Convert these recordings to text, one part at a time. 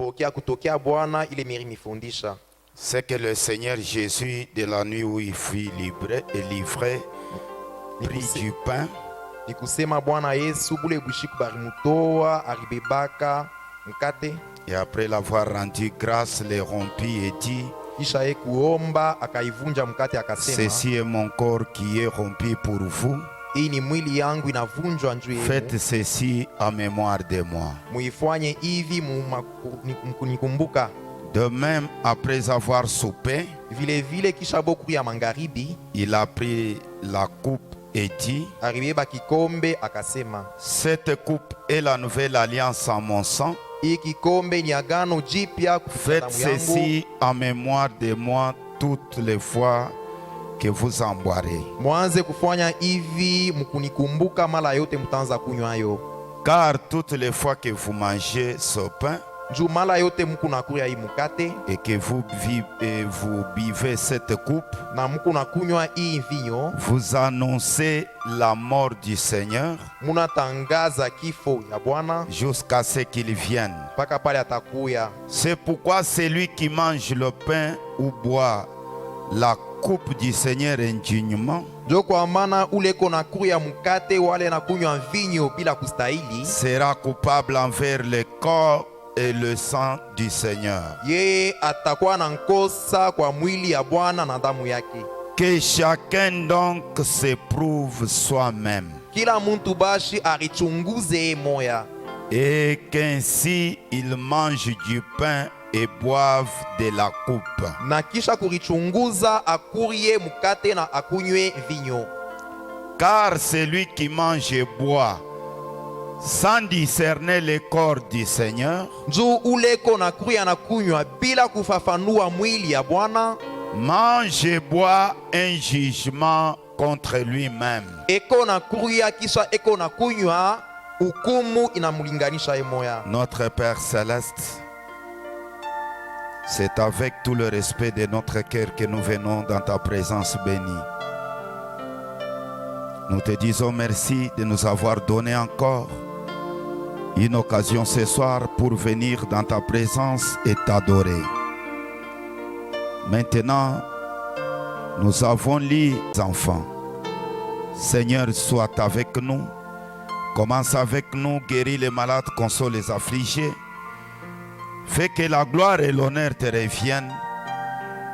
Nilipokea kutokea Bwana ile mirinifundisha. C'est que le Seigneur Jésus, de la nuit où il fut livré, prit du pain. Ni kusema Bwana Yesu bule bushiku barimutoa aribebaka mkate. Et après l'avoir rendu grâce, les rompit et dit: Kisha ye kuomba akaivunja mkate akasema, ceci est mon corps qui est rompu pour vous. Hii ni mwili yangu inavunjwa njoo yenu. Faites ceci en mémoire de moi. Muifanye hivi mkunikumbuka. De même, après avoir soupé, Vile vile kisha boku ya magharibi, il a pris la coupe et dit: aribeba kikombe akasema, cette coupe est la nouvelle alliance en mon sang. hii kikombe ni agano jipya kufuata damu Faites yangu. ceci en mémoire de moi toutes les fois que vous en boirez. Mwanze kufanya hivi mkunikumbuka mara yote mtaanza kunywa hayo. Car toutes les fois que vous mangez ce pain Juu mara yote mku nakuya hii mkate et que vous buvez cette coupe, na mku nakunywa hii vinyo, vous annoncez la mort du Seigneur munatangaza kifo ya Bwana jusqu'à ce qu'il vienne. mpaka pale atakuya. C'est pourquoi celui qui mange le pain ou boit la coupe du Seigneur indignement Ndio kwa maana ule ko nakuya mkate wale na kunywa vinyo bila kustahili, sera coupable envers le corps et le sang du Seigneur. yeye atakuwa na nkosa kwa mwili ya Bwana na damu yake. Que chacun donc s'éprouve soi-même, Kila muntu bashi arichunguze moya, et qu'ainsi il mange du pain et boive de la coupe. na kisha kurichunguza akurie mkate na akunywe vinyo. Car celui qui mange et boit sans discerner le corps du Seigneur Njuu ule ko nakuya na kunywa bila kufafanua mwili ya Bwana, mange et boit un jugement contre lui-même. eko nakuya kisha eko na kunywa hukumu inamulinganisha ye moya. Notre Père Céleste, c'est avec tout le respect de notre cœur que nous venons dans ta présence bénie. Nous te disons merci de nous avoir donné encore une occasion ce soir pour venir dans ta présence et t'adorer. Maintenant, nous avons lu les enfants. Seigneur, sois avec nous. Commence avec nous, guéris les malades, console les affligés. Fais que la gloire et l'honneur te reviennent.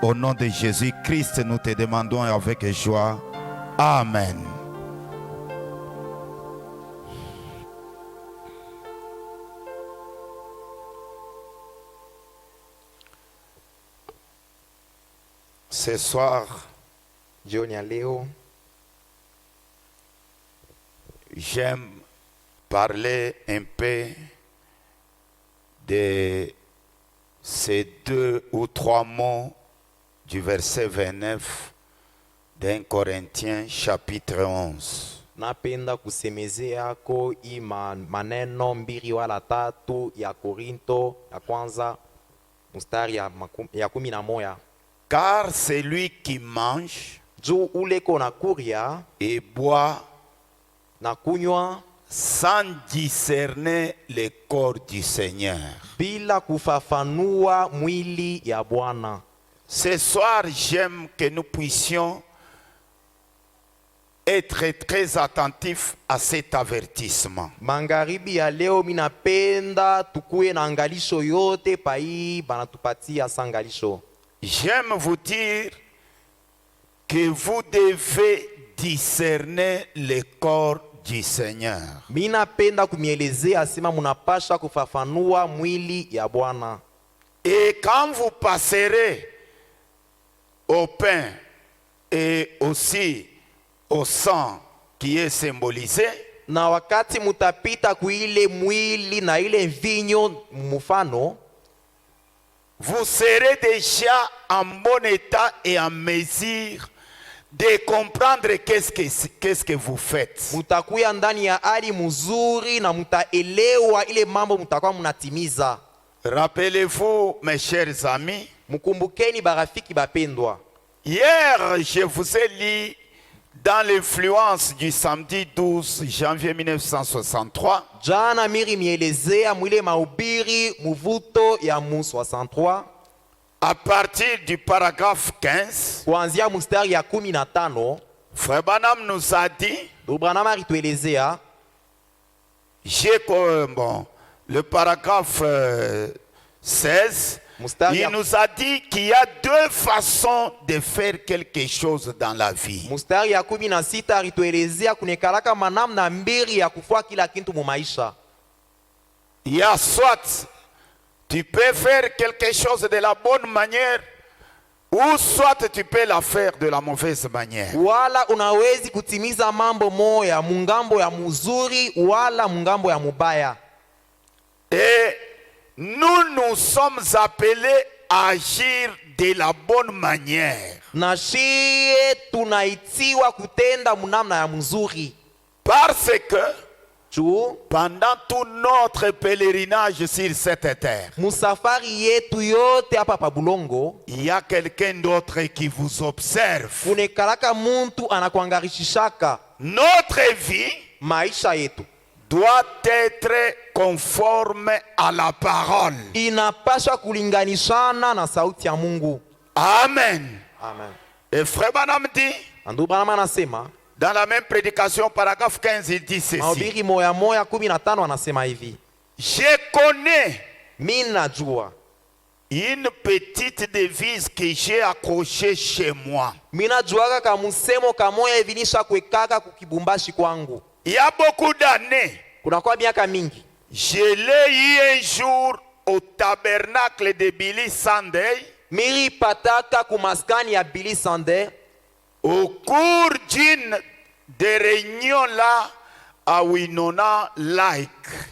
Au nom de Jésus-Christ, nous te demandons avec joie. Amen. Ce soir, Jioni ya leo j'aime parler un peu de ces 2 ou 3 mots du verset 29 d'un Corinthiens chapitre 11. napenda kusemezea yako hii maneno mbili wala tatu ya Korinto ya kwanza mstari ya 11. Car celui qui mange Juu ule ko nakuria et boit na kunywa sans discerner le corps du Seigneur. bila kufafanua mwili ya Bwana. Ce soir, j'aime que nous puissions être très attentifs à cet avertissement. Magharibi ya leo minapenda tukuye na angalisho yote pai banatupatia sangalisho. J'aime vous dire que vous devez discerner le corps du Seigneur. Minapenda kumielezea sema munapasha kufafanua mwili ya Bwana. Et quand vous passerez au pain et aussi au sang qui est symbolisé, Na wakati mutapita kuile mwili na ile vinyo mfano, vous serez déjà en bon état et en mesure de comprendre qu'est-ce que vous faites. mutakuya ndani ya hali mzuri na mutaelewa ile mambo mutakuwa munatimiza. Rappelez-vous, mes chers amis, Mukumbukeni barafiki bapendwa, hier je vous ai lu dans l'influence du samedi 12 janvier 1963, jana miri mielezea mwile mahubiri muvuto ya mu 63 à partir du paragraphe 15, kuanzia mstari ya 15. Frère Branham nous a dit, Branham alituelezea le paragraphe 16, mstari il nous a dit qu'il y a deux façons de faire quelque chose dans la vie. mstari ya 16 alituelezea kunekalaka manamna mbili ya kufua kila kitu mu maisha. Il y a soit tu peux faire quelque chose de la bonne manière, ou soit tu peux la faire de la mauvaise manière. Wala unawezi kutimiza mambo moya mungambo ya muzuri wala mungambo ya mubaya. Et nous sommes appelés à agir de la bonne manière. Na shie tunaitiwa kutenda munamna ya muzuri. Parce que pendant tout notre pèlerinage sur cette terre, musafari yetu yote hapa pa bulongo, il y a quelqu'un d'autre qui vous observe. kunekalaka muntu anakuangarishishaka. Notre vie maisha yetu doit être conforme à la parole. inapaswa kulinganishana na sauti ya Mungu. Amen. Amen. Et Frère Branham dit, Ndugu Branham anasema dans la même prédication, paragraphe 15, il dit ceci. mahubiri moya moya 15 anasema hivi: je connais mimi najua une petite devise que j'ai accrochée chez moi. mimi najuaka ka musemo kamoya hivi nisha kuekaka kukibumbashi kwangu. Il y a beaucoup d'années, Kuna kwa miaka mingi je l'ai eu un jour au tabernacle de Billy Sunday. miri pataka kumaskani ya Billy Sunday. Au cours d'une des réunions là à Winona Lake.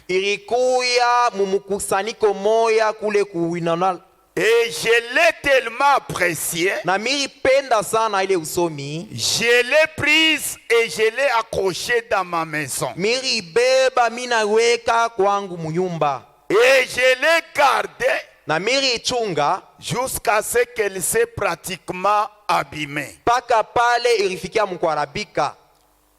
Irikuya mumukusanyiko moya kule ku Winona. Et je l'ai tellement apprécié. Na miri penda sana ile usomi. Je l'ai prise et je l'ai accrochée dans ma maison. Miri beba mina weka kwangu munyumba. Et je l'ai gardée Na miri chunga jusqu'à ce qu'elle s'est pratiquement abîmée. paka pale irifikia mkuarabika.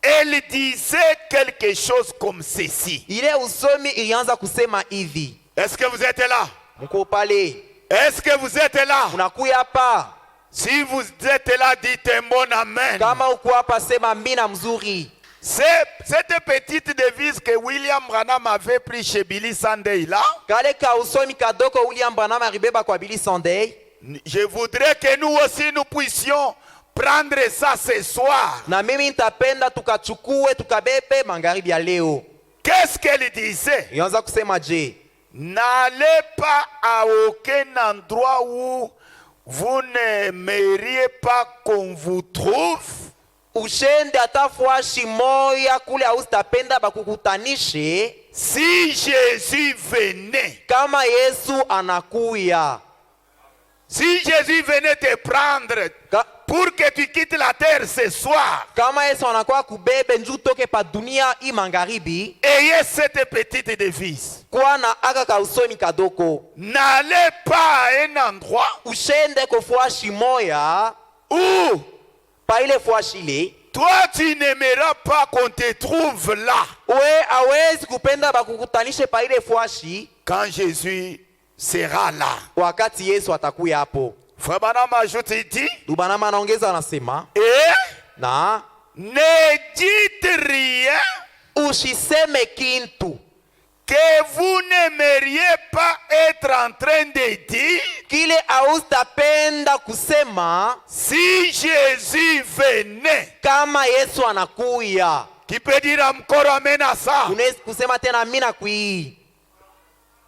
Elle disait quelque chose comme ceci. Ile usomi ilianza kusema hivi. Est-ce que vous êtes là? Mko pale. Est-ce que vous êtes là? Unakuya hapa. Si vous êtes là, dites un bon amen. Kama uko hapa sema mina mzuri. C'est cette petite devise que William Branham avait pris chez Billy Sunday là. Kale ka usomi kadoko William Branham aribeba kwa Billy Sunday. Je voudrais que nous aussi nous puissions prendre ça ce soir. Na mimi nitapenda tukachukue tukabebe magharibi ya leo. Qu'est-ce qu'elle disait? Ilianza kusema je, n'allez pas à aucun endroit où vous n'aimeriez pas qu'on vous trouve. ushende atafuashi moya kule haustapenda bakukutanishe. Si Jésus venait, Kama Yesu anakuya, si Jésus venait te prendre pour que tu quittes la terre ce soir, kama Yesu anakuwa kubebe njoo toke pa dunia hii magharibi, ayez cette petite devise. kwa na aka ka usomi kadoko, N'allez pas à un endroit ushende kofuashi moya où pa ile fuashi ile, toi tu n'aimeras pas qu'on te trouve là. we hawezi kupenda bakukutanishe pa ile fuashi Quand Jésus sera là. wakati Yesu atakuya hapo. Frère Branham ajoute, il dit, Dubanama anaongeza anasema, et na ne dites rien usiseme kintu que vous n'aimeriez pas être en train de dire kile haustapenda kusema si Jésus venait. kama Yesu anakuya. Qui peut dire encore amen à ça? Unaweza kusema tena mina kui.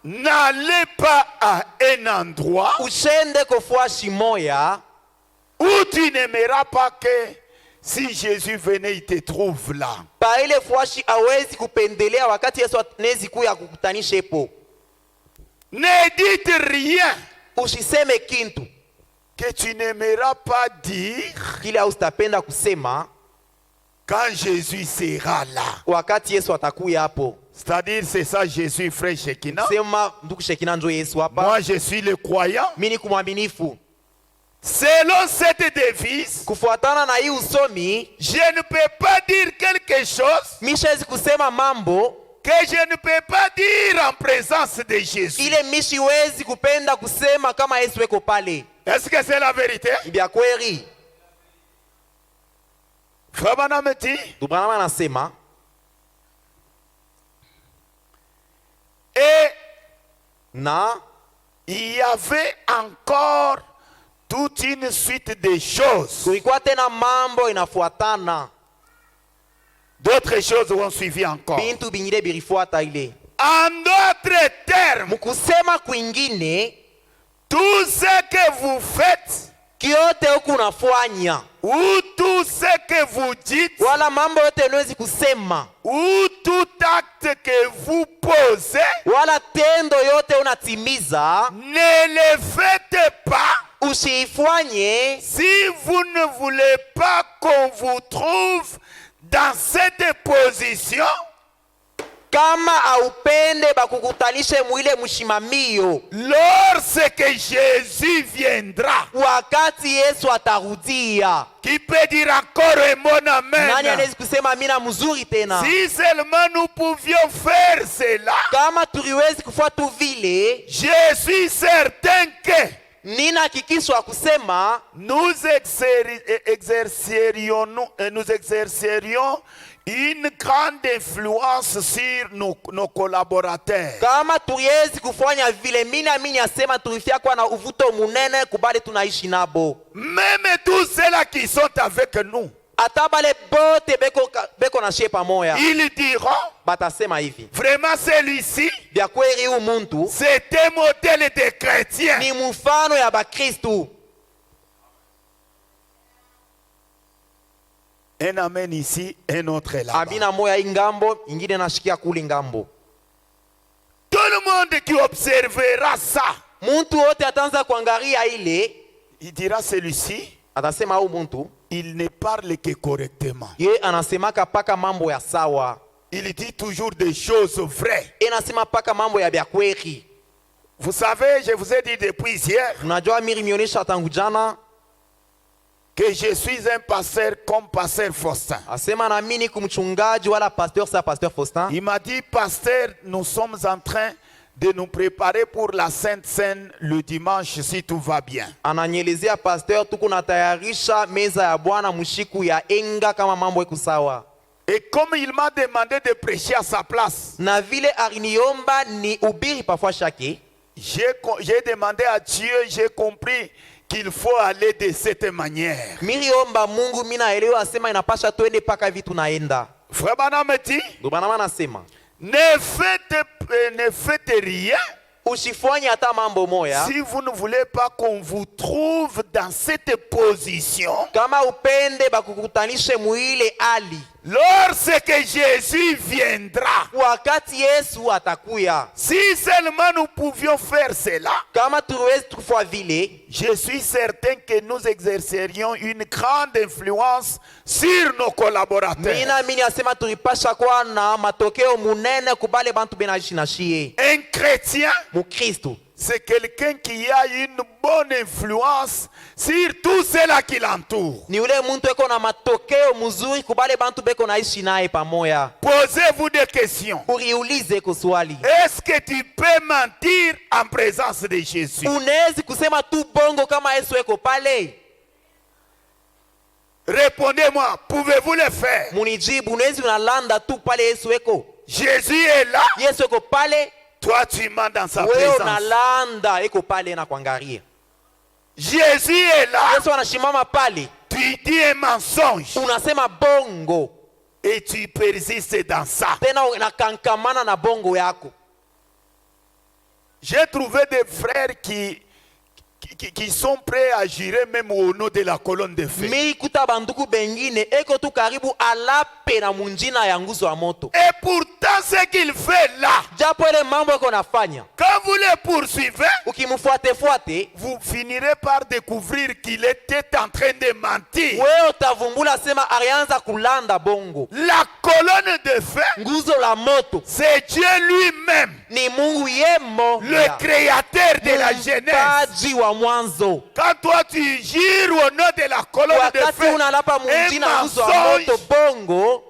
N'allez pas à un endroit Ushende kofuashi moya où tu n'aimeras pas que si Jésus venait, il te trouve là. pa ile fuashi hawezi kupendelea wakati Yesu anezi kuya kukutanisha hapo. Ne dites rien Usiseme kintu que tu n'aimeras pas dire kile haustapenda kusema quand Jésus sera là. wakati Yesu atakuya hapo. C'est-à-dire, c'est ça Jésus, frère Shekina. Sema ndugu Shekina njo Yesu hapa. Moi, je suis le croyant. Mimi ni kumwaminifu. Selon cette devise, kufuatana na hii usomi, je ne peux pas dire quelque chose mishawezi kusema mambo que je ne peux pas dire en présence de Jésus. ile mishiwezi kupenda kusema kama Yesu eko pale. Est-ce que c'est la vérité? Ibya kweli. Frabana me dit, Dubranama anasema, et na il y avait encore toute une suite de choses. kulikuwa tena mambo inafuatana, D'autres choses ont suivi encore. bintu bingine birifuata ile. En d'autres termes, Mkusema kwingine, tout ce que vous faites kiote huku unafanya ou tout ce que vous dites wala mambo yote unawezi kusema ou tout acte que vous posez, wala tendo yote unatimiza, ne le faites pas usiifanye si vous ne voulez pas qu'on vous trouve dans cette position kama aupende bakukutanishe mwile mshimamio lorsque Jésus viendra. wakati Yesu atarudia. Qui peut dire encore un bon Nani amen? anawezi kusema amina mzuri tena? Si seulement nous pouvions faire cela, Kama turiwezi kufuata vile, je suis certain que nina hakikisho ya kusema nous exercerions une grande influence sur nos collaborateurs. kama turiwezi kufanya vile, mimi asema turifia kwa na uvuto munene kubali tunaishi nabo. Même tous ceux-là qui sont avec nous, Ata bale bote beko na shepa moya, ils diront, batasema hivi, vraiment celui-ci, bya kweli huyu muntu c'est un modèle de chrétien. ni mfano ya bakristu. Un amen ici, un autre là. Amina moya ingambo, ingine nashikia kuli ngambo. Tout le monde qui observera ça, Muntu wote atanza kuangalia ile, il dira celui-ci, atasema huyu muntu il ne parle que correctement. ye anasemaka paka mambo ya sawa, Il dit toujours des choses vraies. enasema paka mambo ya bya kweli. Vous savez, je vous ai dit depuis hier Unajua mimi nimeonyesha tangu jana, que je suis un pasteur comme pasteur Faustin. asema na mimi ni kumchungaji wala pasteur sa pasteur Faustin. Il m'a dit, pasteur, nous sommes en train de nous préparer pour la Sainte Seine le dimanche si tout va bien. Ananyelezea pasteur, tuko natayarisha meza ya Bwana mushiku ya enga kama mambo iko sawa. Et comme il m'a demandé de prêcher à sa place, Na vile aliniomba ni ubiri parfois shake, j'ai demandé à Dieu, j'ai compris qu'il faut aller de cette manière. miliomba Mungu, mimi naelewa asema inapasha twende paka vitu naenda. Frère Branham me dit, Ndio bana anasema ne faites rien usifanye hata mambo moya si vous ne voulez pas qu'on vous trouve dans cette position. kama upende bakukutanishe muile ali Lorsque Jésus viendra, wakati Yesu atakuya. si seulement nous pouvions faire cela, Kama tuwezi kufanya vile, je suis certain que nous exercerions une grande influence sur nos collaborateurs. mina mini asema tulipasha kuwa na matokeo munene kubale bantu benaishi na shie. Un chrétien, Mukristo c'est quelqu'un qui a une bonne influence sur tous ceux-là qui l'entourent. ni ule muntu eko na matokeo mzuri kubale bantu beko naishi naye pamoja. Posez-vous des questions. Uriulize ko swali, Est-ce que tu peux mentir en présence de Jésus? unawezi kusema tu bongo kama Yesu eko pale? Répondez-moi, pouvez-vous le faire? Munijibu, unawezi unalanda tu pale Yesu eko? Jésus est là, Yesu eko pale, toi tu mens dans sa wewe présence. unalanda eko pale na kuangalia. Jésus est là, Yesu anashimama pale, tu dis un mensonge unasema bongo, et tu persistes dans ça. tena unakankamana na bongo yako. J'ai trouvé des frères qui sont prêts à jurer même au nom de la colonne de feu. Mimi kuta banduku bengine eko tu karibu alape na munjina ya nguzo ya moto. Et pourtant ce qu'il fait là, Japo ile mambo eko nafanya, quand vous le poursuivez, ukimfuate vous finirez par découvrir qu'il était en train de mentir. wewe utavumbula sema alianza kulanda bongo. La colonne de feu, Nguzo la moto c'est Dieu lui-même, ni Mungu yemo, le créateur de la Genèse, mpaji wa mwanzo. quand toi tu jures au nom de la colonne de Wakati feu, unalapa mujina nguzo wa moto mensonge, bongo,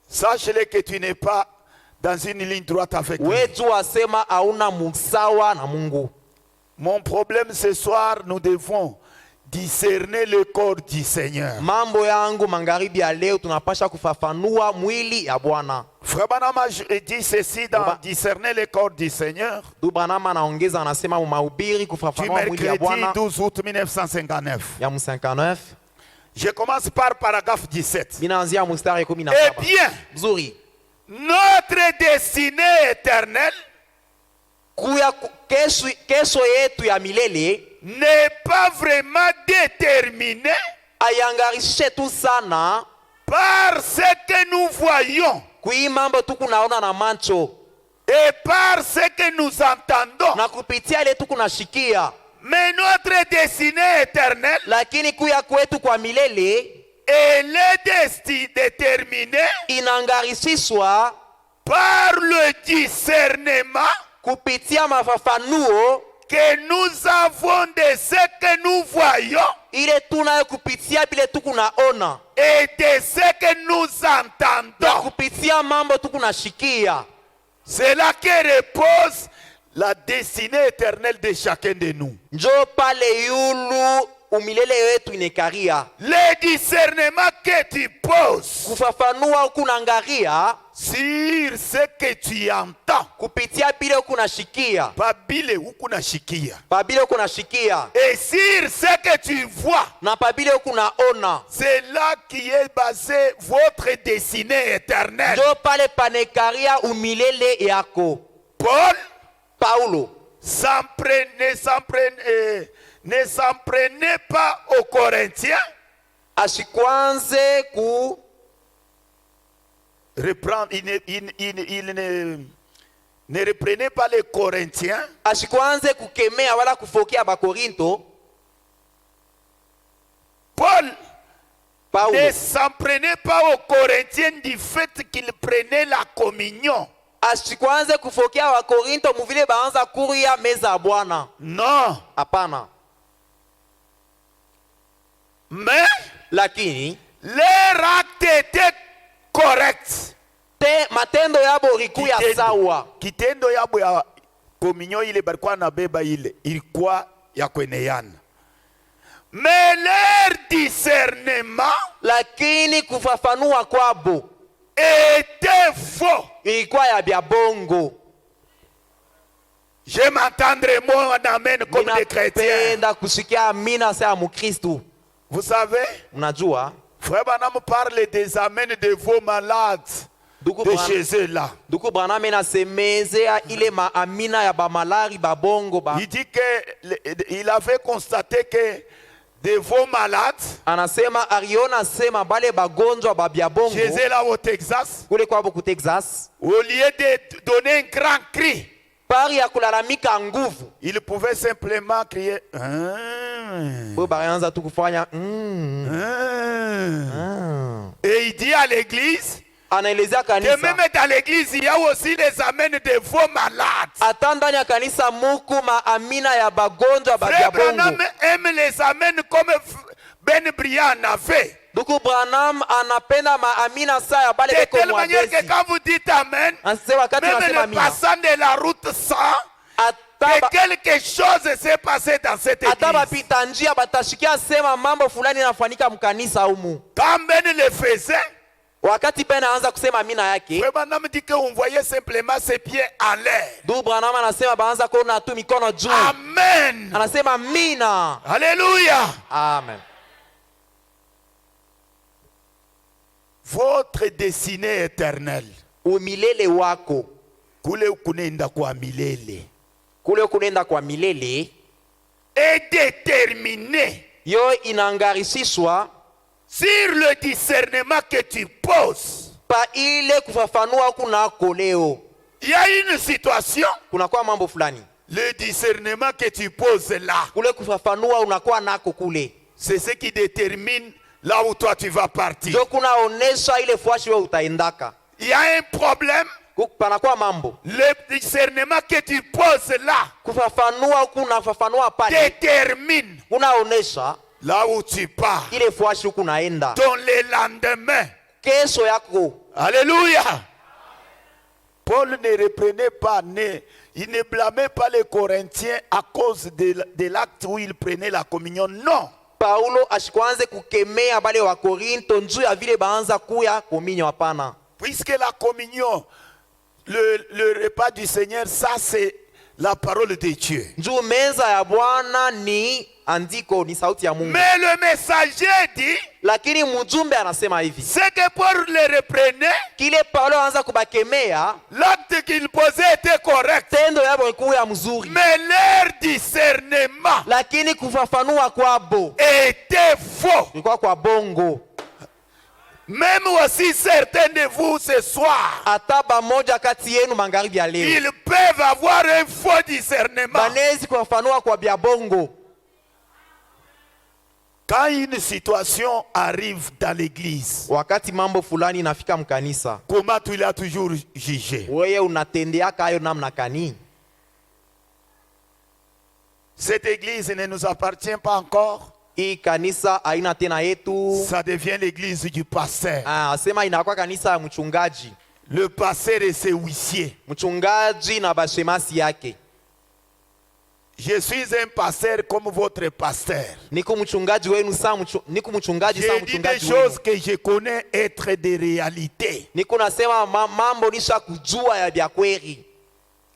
sache-le que tu n'es pas dans une ligne droite avec lui. wetu wasema hauna musawa na Mungu. Mon problème ce soir, nous devons discerner le corps du Seigneur. Mambo yangu magharibi ya leo tunapasha kufafanua mwili ya Bwana. Frère Branham dit ceci dans discerner le corps du Seigneur. Du Branham anaongeza anasema mahubiri Du kufafanua mwili ya mercredi Bwana 12 août 1959. ya 59. Je commence par paragraphe 17. Binaanzia mstari Eh 17. bien, Mzuri. notre destinée éternelle Kuya kesho yetu ya milele n'est pas vraiment déterminée ayangarishe tu sana par ce que nous voyons kui mambo tu kunaona na macho et par ce que nous entendons. na kupitia ile tu kunashikia, Mais notre destinée éternelle, lakini kuya kwetu kwa milele elle est déterminée inangarisishwa par le discernement kupitia mafafanuo que nous avons de ce que nous voyons ile tunayo kupitia bile tu kunaona et de ce que nous na entendons. kupitia mambo tu kunashikia. C'est là que repose la destinée éternelle de chacun de nous. Njo pale yulu umilele wetu inekaria. Le discernement que tu poses Kufafanua ukunangaria sur ce que tu entends, kupitia bile ukunashikia, pas bile ukunashikia, pabile ukunashikia et sur ce que tu vois, na pabile ukunaona, c'est là qui est basé votre destinée éternelle. njo pale panekaria umilele yako. Paul Paulo ne s'en prenez pas aux Corinthiens. asikwanze Reprendre, ne reprenez pas les Corinthiens. asikwanze kukemea wala kufokea Bakorinto. Paul Paulo ne s'en prenait pas aux Corinthiens du fait qu'ils prenaient la communion. asikwanze kufokea Wakorinto muvile baanza kuria meza ya Bwana. Non. Hapana. Mais Lakini leur acte était correct. matendo yabo rikuya sawa. Kitendo yabo ya communion ile balikuwa na beba ile ilikuwa ya kweneana. Mais leur discernement Lakini kufafanua kwabo était faux. ilikuwa ya bya bongo. Je m'entendrai moi en amen comme des chrétiens. Ninapenda kusikia amina sa Mukristo. Vous savez, Unajua Frère Branham parle des amens de vos malades de chez eux là. Duku Branham inasemezea ile maamina ya bamalari babongo ba. Il dit qu'il avait constaté que de vos malades Anasema Ariona sema bale bagonjwa babya bongo chez eux là au Texas, kule kwabo ku Texas, au lieu de donner un grand cri, pari ya kulalamika nguvu, il pouvait simplement crier bo baanza tu kufanya et il dit à l'église anaelezea que kanisa même dans l'église il y a aussi les amens de vos malades. hata ndani ya kanisa muku maamina ya bagonjwa babya Frère Branham bongo. aime les amens comme Ben Brian en a fait. Duku Branham anapenda maamina saa ya bale De beko telle manière que mwadesi. quand vous dites amen, Anse wakati même unasema le amina, passant de la route sent que quelque chose s'est passé dans cette hata église. bapita njia batashikia sema mambo fulani inafanyika mkanisa humu. Quand Ben le faisait, Wakati Ben anaanza kusema amina yake, Frère Branham dit qu'on voyait simplement ses pieds en l'air. Du Branham anasema baanza kuona tu mikono juu. Amen. Anasema amina. Alléluia. Amen. Votre destinée éternelle. Umilele wako Kule kunenda kwa milele. kule kunenda kwa milele Est déterminée yo inangarisishwa sur le discernement que tu poses. pa ile kufafanua kunako leo. Il y a une situation, Kunakuwa mambo fulani le discernement que tu poses là, kule kufafanua unakuwa nako kule, c'est ce qui détermine là où toi tu vas partir. jo kunaonesha ile fuashi wewe utaendaka. Il y a un problème, panakuwa mambo Le discernement que tu poses là kufafanua huku unafafanua pale détermine unaonesha là où tu pars. ile fuashi huku naenda Dans le lendemain. kesho yako. Alléluia. Paul ne reprenait pas, il ne blâmait pas les Corinthiens à cause de l'acte où il prenait la communion. Non. Paulo ashikwanze kukemea bale wa Korinto njuu ya vile baanza kuya kominyo, hapana. Puisque la communion, le repas du Seigneur, ça c'est la parole de Dieu. Njuu meza ya Bwana ni andiko, ni sauti ya Mungu. Mais le messager dit, lakini mjumbe anasema hivi, c'est que Paul le reprenait, kile Paulo anza kubakemea, l'acte qu'il posait était correct, tendo yabo ikuya mzuri, mais leur discernement, lakini kufafanua kwabo était faux. ilikuwa kwa bongo. Même aussi certains de vous ce soir, hata bamoja kati yenu magharibi ya leo, ils peuvent avoir un faux discernement. banezi kufafanua kwa bya bongo. Quand une situation arrive dans l'église, wakati mambo fulani inafika mkanisa, comment tu l'as toujours jugé? wewe unatendeaka hayo namna kani? Cette église ne nous appartient pas encore. Hii kanisa haina tena yetu. Ça devient l'église du pasteur. Asema inakuwa kanisa ya mchungaji. Le pasteur et ses huissiers. Mchungaji na bashemasi yake. Je suis un pasteur comme votre pasteur. Niko mchungaji wenu saa niko mchungaji saa J'ai dit des mchungaji choses wenu. que je connais être des réalités. Niko nasema mambo nisha kujua ya vya kweli.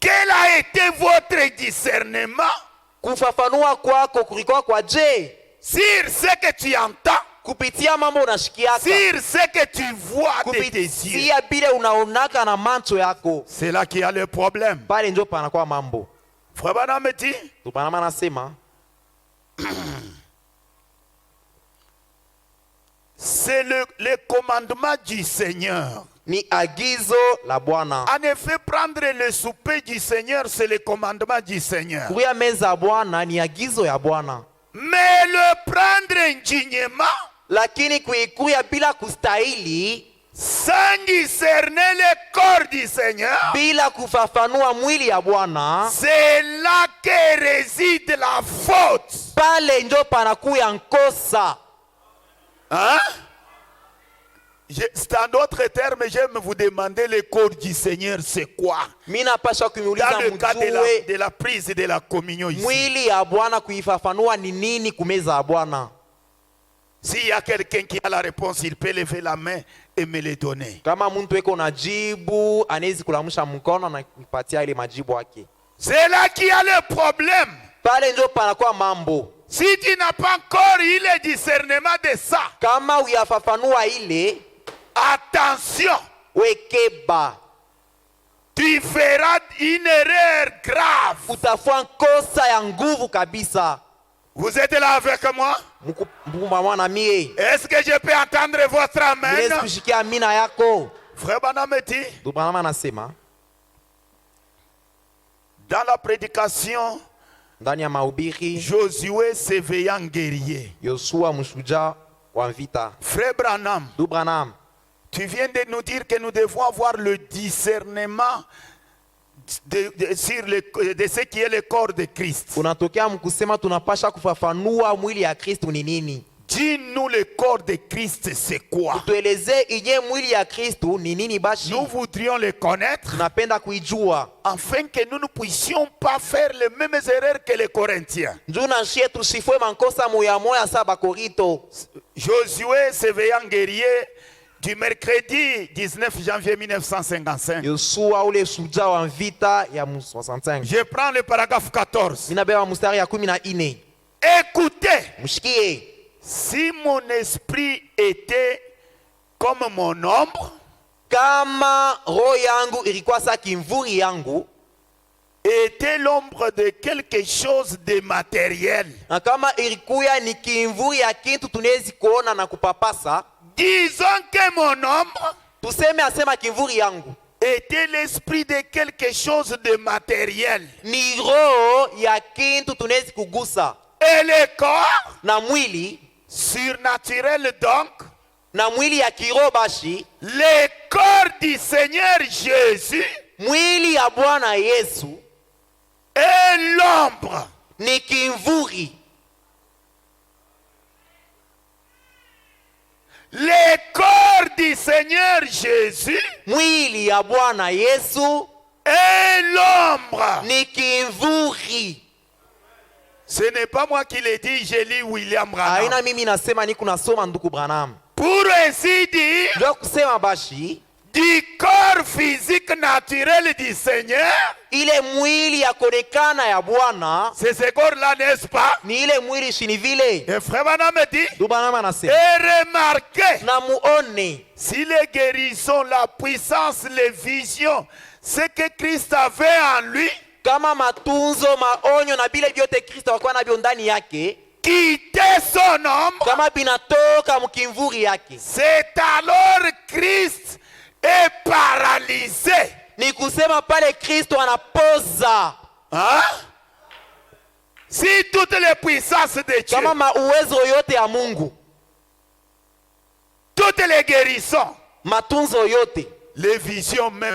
Quel a été votre discernement? Kufafanua kwako kulikuwa kwa je? Sur ce que tu entends, kupitia mambo unashikiaka, sur ce que tu vois de tes yeux. kupitia bile unaonaka na macho yako. C'est là qu'il y a le problème. Pale ndio panakuwa mambo. Frère Branham dit, Tupanama nasema c'est le commandement du Seigneur. Ni agizo la Bwana. En effet, prendre le souper du Seigneur, c'est le commandement du Seigneur. Kuya meza ya Bwana ni agizo ya Bwana. Mais le prendre indignement, lakini kuikuya bila kustahili, sans discerner le corps du Seigneur, bila kufafanua mwili ya Bwana, c'est là que réside la faute. pale ndio panakuya nkosa. Hein? C'est en d'autres termes, j'aime vous demander le corps du Seigneur, c'est quoi? Mina pasha kumuuliza Dans le cas mjue de la prise de la communion ici. mwili ya Bwana kuifafanua ni nini kumeza ya Bwana. S'il y a quelqu'un qui a la réponse, il peut lever la main et me le donner. Kama mtu eko na jibu, anaweza kulamusha mkono na kupatia ile majibu yake. C'est là qu'il y a le problème. Pale ndio panakuwa mambo. Si tu n'as pas encore eu le discernement de ça, kama uyafafanua ile, attention, wekeba, tu feras une erreur grave. utafua kosa ya nguvu kabisa. Vous êtes là avec moi? Est-ce que je peux entendre votre amen? Frère Branham dit, dans la prédication, Josué s'éveillant guerrier. Frère Branham, tu viens de nous dire que nous devons avoir le discernement de ce qui est le corps de Christ. Dis-nous le corps de Christ c'est quoi? Nous voudrions le connaître afin que nous ne puissions pas faire les mêmes erreurs que les Corinthiens. Josué s'éveillant guerrier du mercredi 19 janvier 1955. Je prends le paragraphe 14. Écoutez, si mon esprit était comme mon ombre, kama roho yangu ilikuwa sa kimvuri yangu, était l'ombre de quelque chose de matériel, na kama ilikuwa ni kimvuri ya kitu tunawezi kuona na kupapasa, disons que mon ombre, tuseme asema kimvuri yangu était l'esprit de quelque chose de matériel, ni roho ya kitu tunawezi kugusa, et le corps na mwili surnaturel donc, na mwili ya kiroho bashi, le corps du Seigneur Jésus mwili ya Bwana Yesu est l'ombre. ni kimvuri. Le corps du Seigneur Jésus Mwili ya Bwana Yesu est l'ombre. ni kimvuri. Ce n'est pas moi qui le dis, je lis William Branham. Haina mimi nasema, ni kunasoma ndugu Branham. Pour ainsi dire, Ndio kusema bashi, du corps physique naturel du Seigneur, ile mwili ya konekana ya Bwana c'est ce corps-là, n'est-ce pas? ni ile mwili shini vile. Et frère Branham me dit, Ndugu Branham anasema, et remarquez, na muone si les guérisons, la puissance, les visions, ce que Christ avait en lui, kama matunzo, maonyo na bile vyote Kristo alikuwa navyo ndani yake, quitter son ombre, kama binatoka mkimvuri yake, c'est alors Christ est paralysé. ni kusema pale Kristo anapoza. Hein? Si toutes les puissances de Dieu, Kama mauwezo yote ya Mungu, toutes les guérisons, matunzo yote, les visions même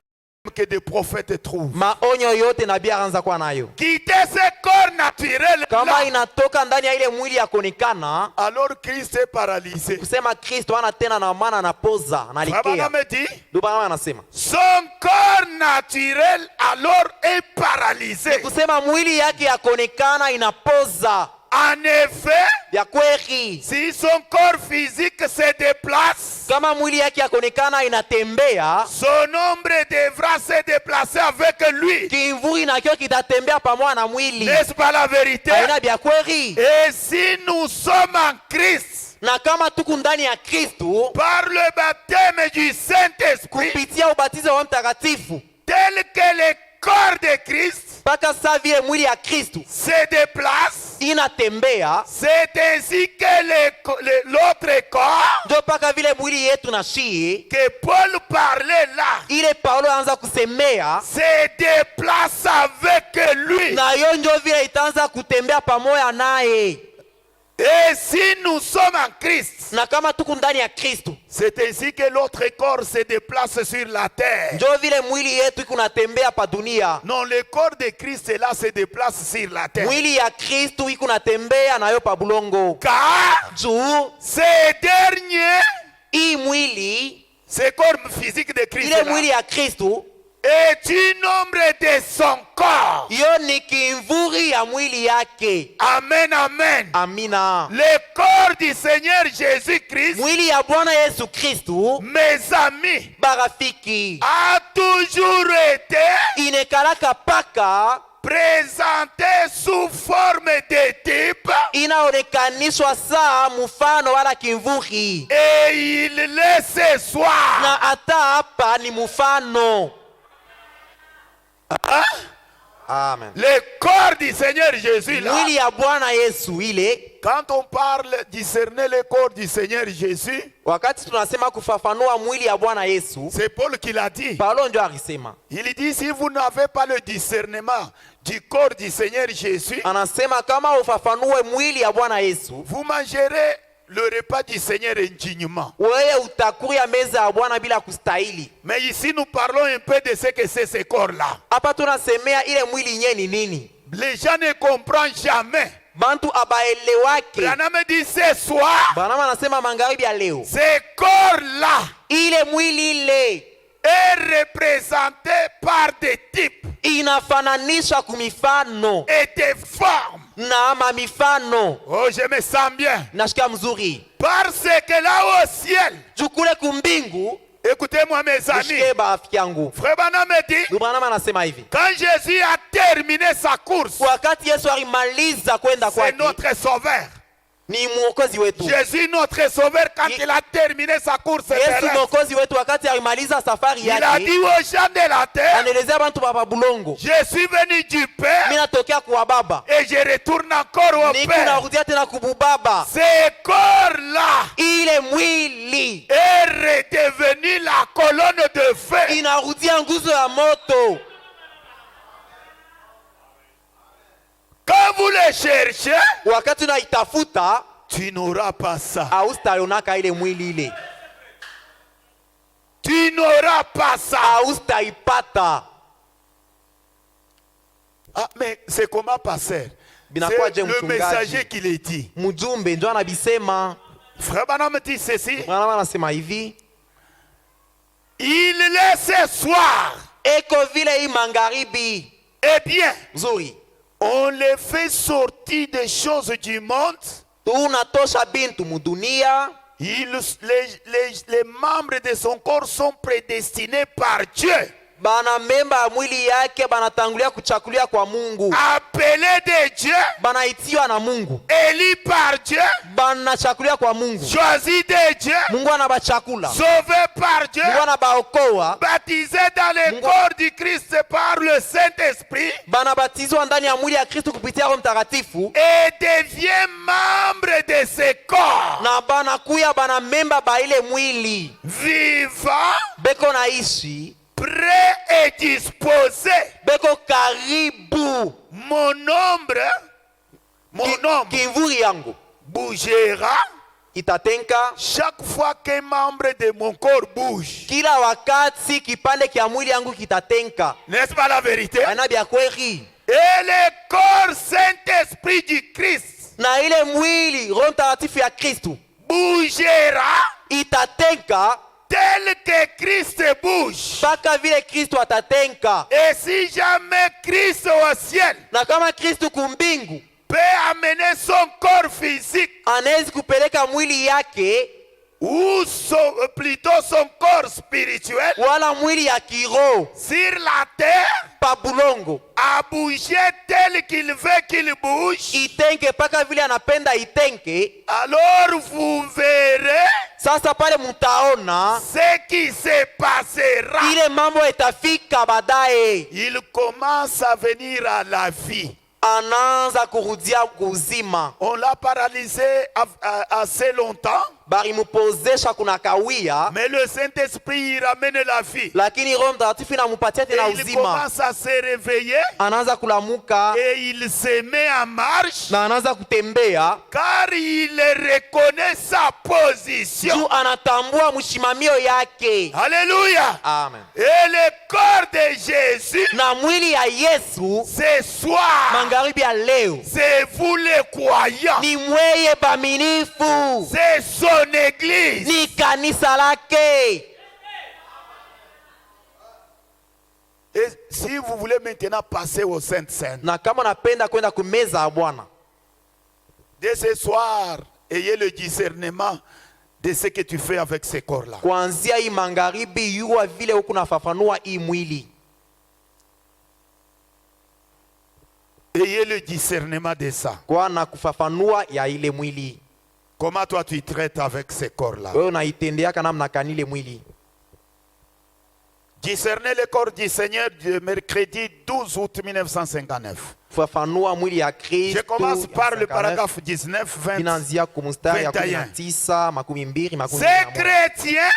que des prophètes trouvent, maonyo yote nabii anaanza kuwa nayo, quitter ce corps naturel kama là, inatoka ndani ya ile mwili ya kuonekana, alors Christ est paralysé. kusema Kristo ana tena na maana anapoza, analikea. Abraham me dit, Ndio Bwana anasema, son corps naturel alors est paralysé. kusema mwili yake ya kuonekana inapoza. En effet, Ya kweli, si son corps physique se déplace, kama mwili yake ya kuonekana inatembea, son ombre devra se déplacer avec lui. kimvuri nakyo kitatembea pamoja na mwili. N'est-ce pas la vérité? Haina vya kweli. Et si nous sommes en Christ, Na kama tuku ndani ya Kristo par le baptême du Saint-Esprit, kupitia ubatizo wa Mtakatifu, tel que le corps de Christ mpaka saa vile mwili ya Kristo se déplace, inatembea, c'est ainsi que l'autre corps ndio mpaka vile mwili yetu na shii que Paul parlait là ile Paulo anaanza kusemea, se déplace avec lui. na yo ndio vile itaanza kutembea pamoja naye. Et si nous sommes en Christ, Na kama tuku ndani ya Kristo, c'est ainsi que l'autre corps se déplace sur la terre. ndio vile mwili yetu iko natembea pa dunia. Non, le corps de Christ là se déplace sur la terre. Mwili ya Kristo iko natembea nayo pa bulongo. Car Juu ces derniers, hii mwili, ce corps physique de Christ ile là, mwili ya Kristo, est une ombre de son corps. yo ni kimvuri ya mwili yake. Amen, amen. Amina. Le corps du Seigneur Jésus-Christ, Mwili ya Bwana Yesu Kristo, mes amis, barafiki, a toujours été inekalaka paka présenté sous forme de type inaonekanishwa saa mfano wala kimvuri, et il l'est ce soir. na hata hapa ni mfano. Hein? Amen. Le corps du Seigneur Jésus là, Mwili ya Bwana Yesu ile, quand on parle discerner le corps du Seigneur Jésus, wakati tunasema kufafanua mwili ya Bwana Yesu, c'est Paul qui l'a dit. Paulo ndio alisema. Il dit, si vous n'avez pas le discernement du corps du Seigneur Jésus, Anasema kama ufafanue mwili ya Bwana Yesu, vous mangerez le repas du Seigneur indignement. wewe utakuya meza ya Bwana bila kustahili. Mais ici, nous parlons un peu de ce que c'est ce corps-là. Hapa tunasemea ile mwili yenyewe ni nini. Les gens ne comprennent jamais. Bantu abaelewake. Branham dit ce soir, Branham anasema magharibi ya leo, ce corps-là ile mwili ile est représenté par des types inafananishwa kumifano et des formes. na mamifano. Oh, je me sens bien. Nasikia mzuri. Parce que là au ciel, Jukule kumbingu, écoutez-moi mes amis, nishike barafiki yangu. Frère Branham me dit, Branham anasema hivi, quand Jésus a terminé sa course, wakati Yesu alimaliza kwenda c'est kwake, notre sauveur. ni mwokozi wetu. Jésus, notre sauveur, quand il a terminé sa course Yesu terrestre, mwokozi wetu wakati alimaliza safari il a yake, dit aux gens de la terre, anaelezea bantu baba bulongo, je suis venu du Père mimi natokea kwa baba, et je retourne encore au niko Père. narudia tena kububaba. Ce corps-là Ile mwili est redevenu la colonne de feu. inarudia nguzo ya moto. Quand vous le cherchez, Wakati unaitafuta tu n'auras pas ça. haustayonaka ile mwili ile. tu n'auras pas ça. Haustaipata. Ah, mais c'est comment, pasteur? Binakuwa je C'est le mchungaji. messager qui l'a dit. Mjumbe ndio anabisema. Frère Branham dit ceci. Branham anasema hivi. Il laisse soir. Eko vile hii magharibi. Eh bien, Nzuri. on les fait sortir des choses du monde. Tunatosha bintu mudunia. Les membres de son corps sont prédestinés par Dieu. Bana memba ya mwili yake banatangulia kuchakulia kwa Mungu. Appelés de Dieu. Banaitiwa na Mungu. Élus par Dieu. Banachakulia kwa Mungu. Choisis de Dieu. Mungu anabachakula. Sauvés par Dieu. Mungu anabaokoa. Baptisés dans le corps du Christ par le Saint-Esprit. Banabatizwa ndani ya mwili ya Kristo kupitia Roho Mtakatifu. Et devient membre de ce corps. Na banakuya bana memba ba ile mwili. Vivant. Beko naishi. Prêt et disposé. Beko karibu. Mon nombre Kivuri yangu bougera. Itatenka. Chaque fois qu'un membre de mon corps bouge. Kila wakati kipande kia mwili yangu kitatenka. N'est-ce pas la vérité? Anabia kweli. Et le corps Saint-Esprit du Christ. Na ile mwili Roho Mtakatifu ya Kristo bougera. Itatenka. Tel que Christ bouge. Paka vile Kristo atatenka. Et si jamais Christ au ciel. Na kama Kristo kumbingu. Peut amener son corps physique. Anaweza kupeleka mwili yake. Ou plutôt son corps spirituel. Wala mwili ya kiroho. Sur la terre. Pa bulongo. A bouger tel qu'il veut qu'il bouge. Itenke paka vile anapenda itenke. Alors vous verrez. Sasa pale mutaona. Ce qui se passera. Ile mambo itafika baadaye. Il commence à venir à la vie. Anaanza kurudia kuzima. On l'a paralysé assez longtemps. Barimupozesha kuna kawia. Mais le Saint-Esprit ramène la vie. Lakini Roho Mtakatifu inamupatia tena uzima. Il commence à se réveiller. Anaanza kulamuka. Et il se met en marche. Na anaanza kutembea. Car il reconnaît sa position. Juu anatambua mshimamio yake. Alléluia. Amen. Et le corps de Jésus. Na mwili ya Yesu. Ce soir. Magharibi ya leo. C'est vous les croyants. Ni mweye baminifu. C'est son église. Ni kanisa lake. Et si vous voulez maintenant passer au Sainte-Seine. Na kama napenda kwenda kumeza ya Bwana. Dès ce soir, ayez le discernement de ce que tu fais avec ces corps-là. Kuanzia hii magharibi yuwa vile huku nafafanua hii mwili. Ayez le discernement de ça. Kwa na kufafanua ya ile mwili. Comment toi tu traites avec ces corps-là? Wewe unaitendeaka namna gani ile mwili? Discerner le corps du Seigneur du mercredi 12 août 1959. Fafanua mwili ya Kristo. Je commence par le paragraphe 19, 20. Inaanzia kumstari ya 19, 20, Ces chrétiens,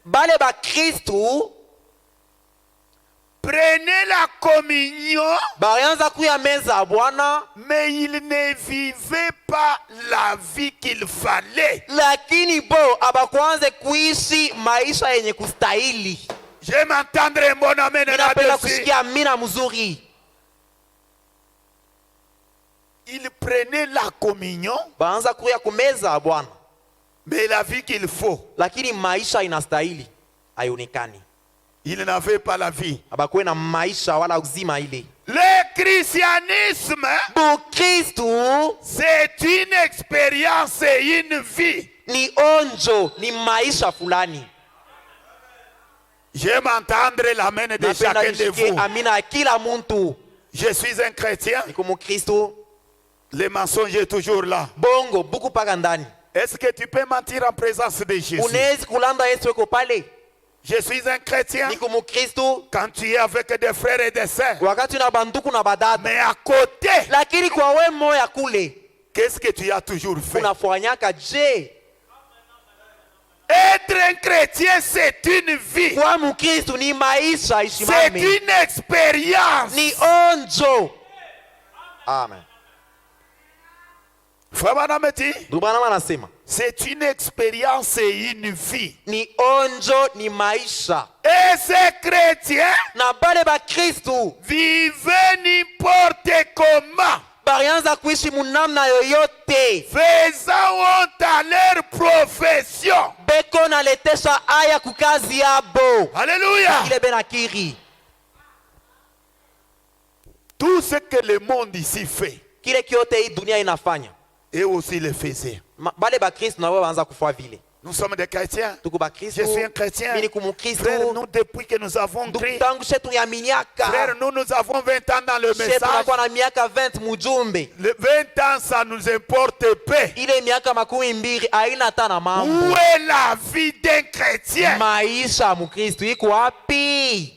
bale ba Kristo, prenaient la communion, barianza kuya meza ya Bwana, mais ils ne vivaient pas la vie qu'il fallait. lakini bo abakuanze kuishi maisha yenye kustahili. Je m'entendrai mon amen Ninapenda là-dessus. kusikia amina mzuri. Ils prenaient la communion, Baanza kuya kumeza ya Bwana, mais la vie qu'il faut, lakini maisha inastahili haionekani. ils n'avaient pas la vie. Abakuwe na maisha wala uzima ile. Le christianisme, Bukristo c'est une expérience et une vie. ni onjo, ni maisha fulani. Je m'entendre l'amen de Napenda chacun de nisikie vous. amina ya kila muntu. Je suis un chrétien. Niko Mkristo. Le mensonge est toujours là. Bongo buku paka ndani. Est-ce que tu peux mentir en présence de Jésus? Unaweza kulanda Yesu eko pale. Je suis un chrétien. Niko Mkristo. Quand tu es avec des frères et des sœurs. Wakati una banduku na badada. Mais à côté, Lakini kwa we moya kule, qu'est-ce que tu as toujours fait? unafanyaka je? Être un chrétien, c'est une vie. Kwa Mkristo ni maisha C'est ishimame. une expérience. Ni onjo. Amen. Frère Manameti, Ndugu bana anasema, C'est une expérience et une vie. ni onjo, ni maisha. Et ces chrétiens Na bale ba Kristu vivaient n'importe comment, barianza kuishi munamna yoyote, faisant honte à leur profession. beko naletesha aya kukazi yabo. Alléluia. Ile benakiri Tout ce que le monde ici fait, kile kiote hii dunia inafanya, et aussi le faisaient. bale ba Kristu na wao waanza kufua vile. Nous sommes des chrétiens. Tuko ba Je Kristu, suis un chrétien. mimi ni Mkristu. Frère, nous, depuis que nous avons crié, Tangu shetu ya miaka, frère, nous avons 20 ans dans le shetu message. nakuwa na miaka 20 mujumbe. Le 20 ans, ça nous importe peu. Ile miaka 20 haina hata na mambo. Où est la vie d'un chrétien? Maisha ya Mkristu iko wapi?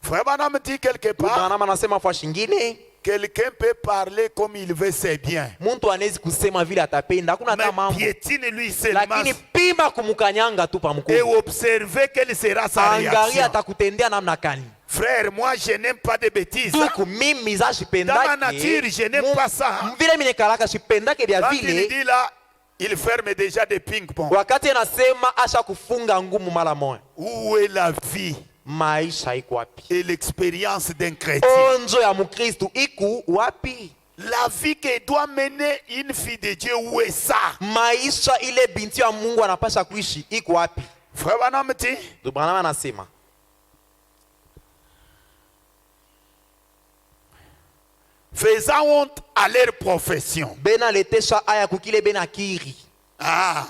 Frère Branham dit quelque part, Branham anasema kwa shingine, quelqu'un peut parler comme il veut, c'est bien. mtu anawezi kusema vile atapenda, hakuna hata Mais mambo. piétine lui seulement Lakini pima kumukanyanga tu pa et mkono. observer quelle sera sa Angalia réaction. atakutendea namna gani. Frère, moi je n'aime pas de bêtises. Tuku mimi za Dans ma shipendake. nature, je n'aime pas ça. Vile mimi nekalaka shipendake vya Quand il vile. dit là, il ferme déjà des ping-pong. Wakati anasema asha kufunga ngumu mara moja. Où est la vie Maisha iko wapi? et l'expérience d'un chrétien? Onjo ya Mkristu iko wapi? La vie que doit mener une fille de Dieu, où est ça? Maisha ile binti ya Mungu anapasha kuishi iko wapi? Frère Branham dit, Branham anasema faisant honte à leur profession. bena letesha aya kukile bena kiri. Ah.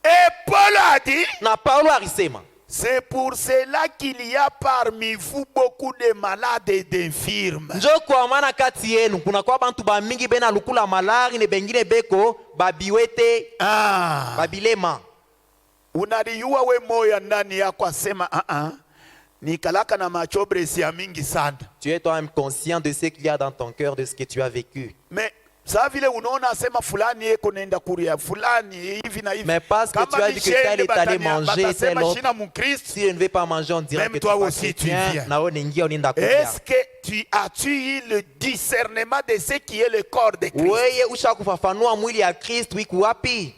Et Paul a dit, Na Paulo alisema, c'est pour cela qu'il y a parmi vous beaucoup de malades et d'infirmes. njo kwa maana kati yenu kuna kwa bantu ba mingi bena lukula malari ne bengine beko babiwete Ah. babilema. Unaliua we moyo ndani yako asema nikalaka na machobresi ya mingi sana. Tu es toi-même conscient de ce qu'il y a dans ton cœur, de ce que tu as vécu. Mais saa vile unaona asema fulani yeko nenda kuria fulani hivi na hivi. Mais parce que tu as dit que tel est allé manger, tel autre. shina mukristo. Si je ne vais pas manger, on dirait Même que tu toi es pas aussi, tu chrétien. viens. Na onengia oninda kulia. Est-ce que tu as-tu eu le discernement de ce qui est le corps de Christ? Weye usha kufafanua mwili ya Kristo iko wapi?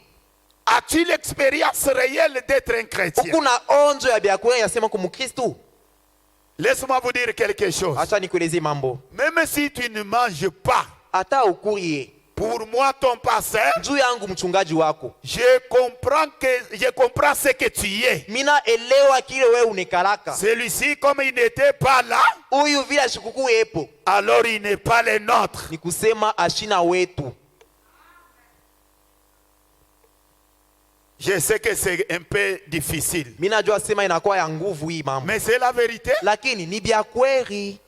As-tu l'expérience réelle d'être un chrétien? Ukuna onjo ya biakweli yasema ku Mkristo. Laisse-moi vous dire quelque chose. Acha nikueleze mambo. Même si tu ne manges pas, Ata ukurie. pour moi ton pasteur, Juu yangu mchungaji wako. je comprends ce que tu es. Mina elewa kile wewe unekalaka. Celui-ci, comme il n'était pas là, Huyu vile shikuku yepo. alors il n'est pas le nôtre. Ni kusema ashina wetu. Je sais que c'est un peu difficile, Mina jua sema inakuwa ya nguvu hii mambo. mais c'est la vérité. Lakini ni bia kweli.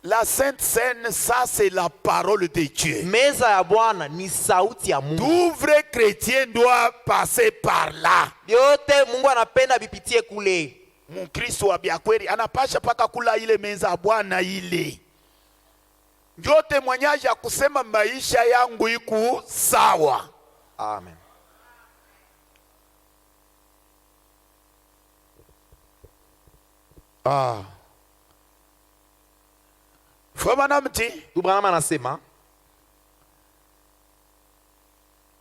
La Sainte Seine, ça c'est la parole de Dieu. Meza ya Bwana ni sauti ya Mungu. Tout vrai chrétien doit passer par là. Yote Mungu anapenda bipitie kule. Mkristo wa biakweli anapasha paka kula ile meza ya Bwana ile. Ndio témoignage ya kusema maisha yangu iko sawa. Amen. Ah. Frère Branham dit, Branham anasema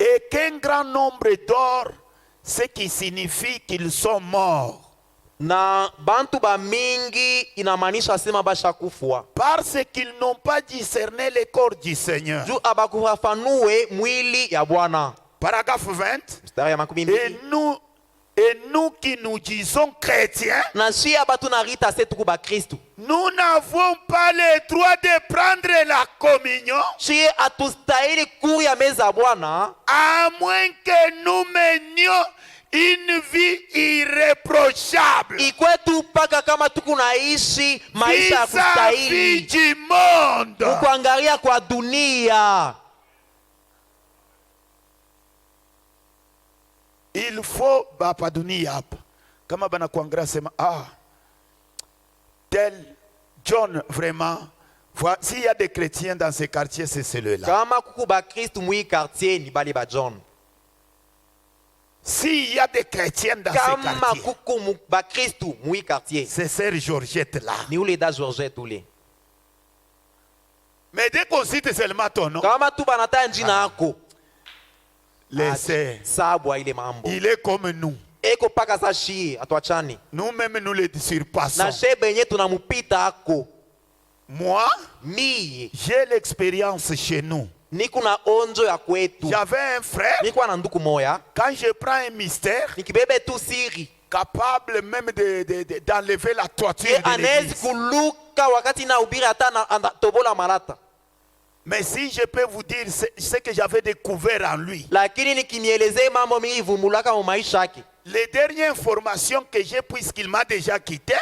et qu'un grand nombre dort, ce qui signifie qu'ils sont morts. na bantu ba mingi inamaanisha sema basha kufwa. Parce qu'ils n'ont pas discerné le corps du Seigneur. Juu abakufafanue mwili ya Bwana. Paragraphe 20. Mstari ya 12. Et nous qui nous disons chrétiens, Na shia batu na rita se tuku ba Kristu. nous n'avons pas le droit de prendre la communion Shie atustahili kuri ya meza ya Bwana à moins que nous menions une vie irréprochable ikwetu paka kama tuku naishi maisha ya vis-à-vis kustahili. du monde. Kuangalia kwa dunia. Il faut bapaduni hapa kama bana kuangalia sema tel John vraiment s'il y a des chrétiens dans ces quartiers c'est celui-là. Kama kuku ba Kristu mui quartier ni bali ba John. S'il y a des chrétiens dans ces Kama quartiers, kuku ba Kristu mui quartier c'est sœur Georgette là. ni ule da Georgette ule. Mais dès qu'on cite seulement ton nom, Kama tu banata njina yako les sœurs. sabwa ile mambo Il est comme nous. eko paka sa shie atuachani Nous-mêmes, nous les surpassons. na she benye tunamupita ako. Moi, Mie j'ai l'expérience chez nous. niko na onjo ya kwetu, J'avais un frère, niko na nduku moya, quand je prends un mystère, nikibebe tu siri capable même d'enlever la toiture ye de anezi l'église. kuluka wakati na ubiri hata na tobola malata. Mais si je peux vous dire ce que j'avais découvert en lui, Lakini nikimielezee mambo mingi vumulaka mu maisha yake, les dernières formations que j'ai, puisqu'il m'a déjà quitté,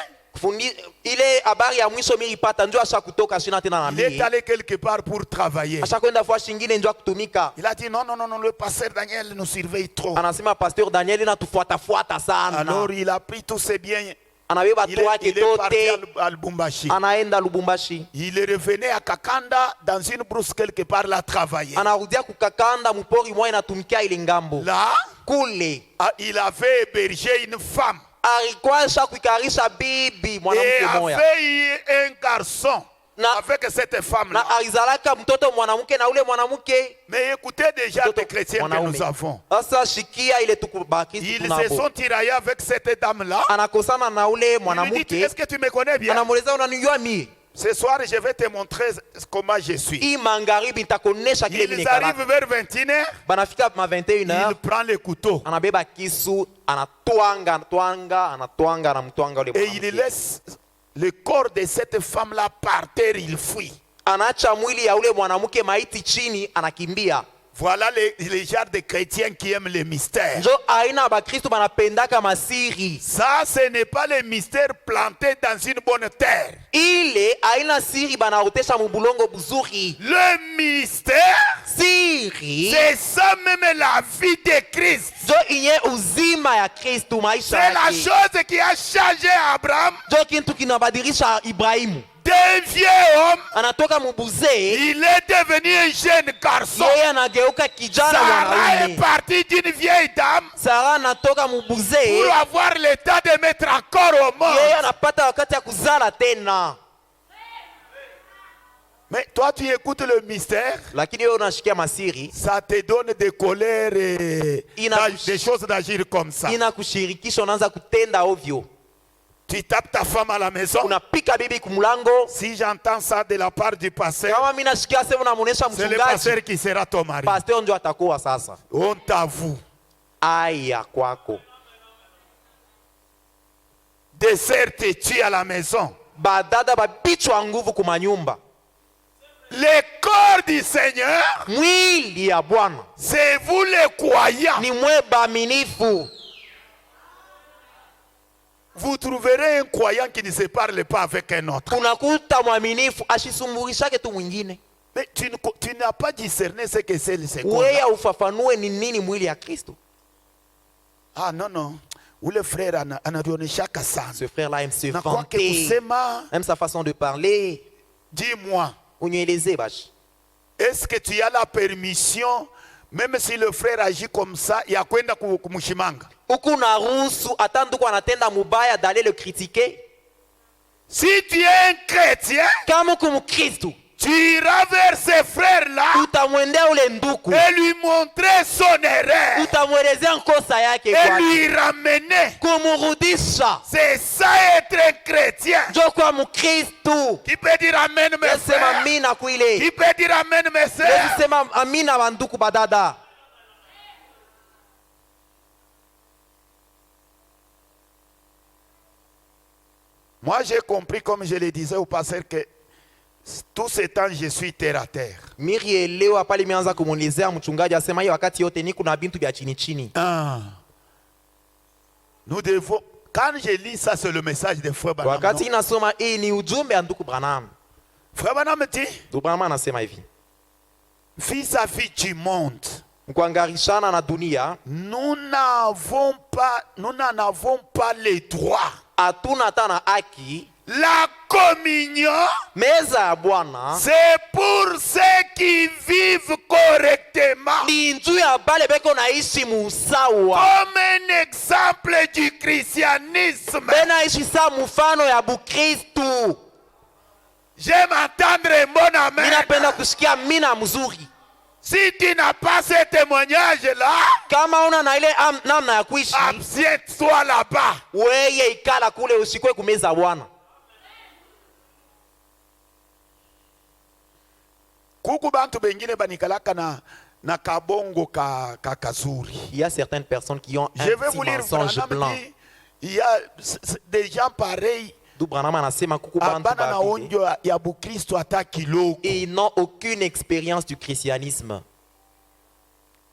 ile habari ya mwisho milipata njo asha kutoka shina tena na il est mimi allé quelque part pour travailler. asha kwenda fwa shingine njo kutumika. Il a dit non, non, non, non, le pasteur Daniel nous surveille trop. Anasema pasteur Daniel na tufuata sana. Alors il a pris tous ses biens. Anabeba Il tu wake est parti tote à Lubumbashi. anaenda Lubumbashi. Il est revenu à Kakanda dans une brousse quelque part là travailler. Anarudia kukakanda mpori mwa inatumikia ile ngambo. Là, Kule il avait hébergé une femme alikuwa kuikarisha bibi et mwanamke moya. avait eu un garçon Na- avec cette femme Na là. alizalaka mtoto mwanamke na ule mwanamke Mais écoutez déjà mtoto les chrétiens que mwanaume. nous avons. Sasa shikia ile tukubaki Ils se tunabo. sont tiraillés avec cette dame là. Anakosana na ule Il lui dit, mwanamke. est-ce que tu me connais bien? Anamueleza unanijua mie? Ce soir, je vais te montrer comment je suis. Hii magharibi nitakuonesha kile mimi Ils arrivent nikalaka. vers 21h. Banafika ma 21h, Il prend le couteau anabeba kisu, anatwanga anamtwanga ule et il mwanamke. laisse le corps de cette femme là par terre. Il fuit. Anaacha mwili ya ule mwanamke maiti chini, anakimbia. Voilà les genres de chrétiens qui aiment les mystères. Njo aina bakristo banapendaka masiri. Ça, ce n'est pas les mystères plantés dans une bonne terre. Ile aina siri banaotesha mubulongo buzuri. Le mystère, Siri c'est ça même la vie de Christ. njo inye uzima ya Kristu maisha C'est la yake. chose qui a changé Abraham Njo kintu kinabadilisha Ibrahimu. d'un vieux homme. Anatoka mubuzee, Il est devenu un jeune garçon. yeye anageuka kijana Sarah est mwanaume. partie d'une vieille dame Sara anatoka mubuzee, pour avoir le temps de mettre encore au yeye monde. anapata wakati ya kuzala tena. Mais toi, tu écoutes le mystère, Lakini wewe unashikia masiri, ça te donne des colères et des choses d'agir comme ça. inakushirikisha unaanza kutenda ovyo. Tu tapes ta femme à la maison. Unapika bibi kumlango. Si j'entends ça de la part du pasteur, Kama mimi nashikia sema unamuonesha c'est le mchungaji, pasteur qui sera ton mari. pasteur ndio atakuwa sasa. On t'avoue. Aya kwako. Des sœurs te tuent à la maison. Badada babichwa nguvu kumanyumba. Le corps du Seigneur, Mwili ya Bwana c'est vous les croyants. ni mwe baaminifu. Vous trouverez un croyant qui ne se parle pas avec un autre. Unakuta mwaminifu ashisumburishake tu mwingine. Mais tu n'as pas discerné ce que c'est le second. Wewe ufafanue ni nini mwili ya Kristo. Ah non, non. Ou le frère anaonyeshaka sana. Ce frère-là aime se Na kwa vanter, kusema, aime sa façon de parler. dis-moi, Unyeleze bashi. est-ce que tu as la permission, même si le frère agit comme ça, ya kwenda kumshimanga? Huku na ruhusu hata ndugu anatenda mubaya d'aller le critiquer. Si tu es un chrétien, Kama uko Mkristo, tu iras vers ce frère-là utamwendea ule nduku, et lui montrer son erreur utamwelezea nkosa yake et kwake, lui ramener. kumurudisha. C'est ça être un chrétien. Njo kwa Mkristo. Qui peut dire amen, mes Sema frères? amina kuile. Qui peut dire amen, mes sœurs? Sema amina banduku badada. Moi, j'ai compris, comme je le disais au pasteur, que tout ce temps, je suis terre à terre. Mirielewa pale imeanza kumuelezea mchungaji asema hiyo wakati yote niko na bintu vya chini chini. Ah. Nous devons, quand je lis ça, c'est le message de Frère Branham. Wakati non? inasoma hii ni ujumbe ya ndugu Branham. Frère Branham dit, Ndugu Branham anasema hivi. vis-à-vis du monde, Mkuangarishana na dunia, nous n'en avons pas les droits. hatuna hata na haki. La communion, Meza ya Bwana c'est pour ceux qui vivent correctement. ni njuu ya bale beko naishi musawa. Comme un exemple du christianisme. Benaishi sa mfano ya Bukristu. J'aime entendre un bon amen. Ninapenda kusikia mina mzuri. Si tu n'as pas ce témoignage-là, kama una na ile namna ya kuishi, abstiens-toi là-bas. weye ikala kule, usikwe kumeza Bwana. Kuku bantu bengine banikalaka na kabongo kazuri. Il y a certaines personnes qui ont un Je vais petit vous lire mensonge blanc. Il y a des gens pareils. Branham anasema kuku bantu Abana na babili, onjo ya Bukristo hata kiloko. et ils n'ont aucune expérience du christianisme.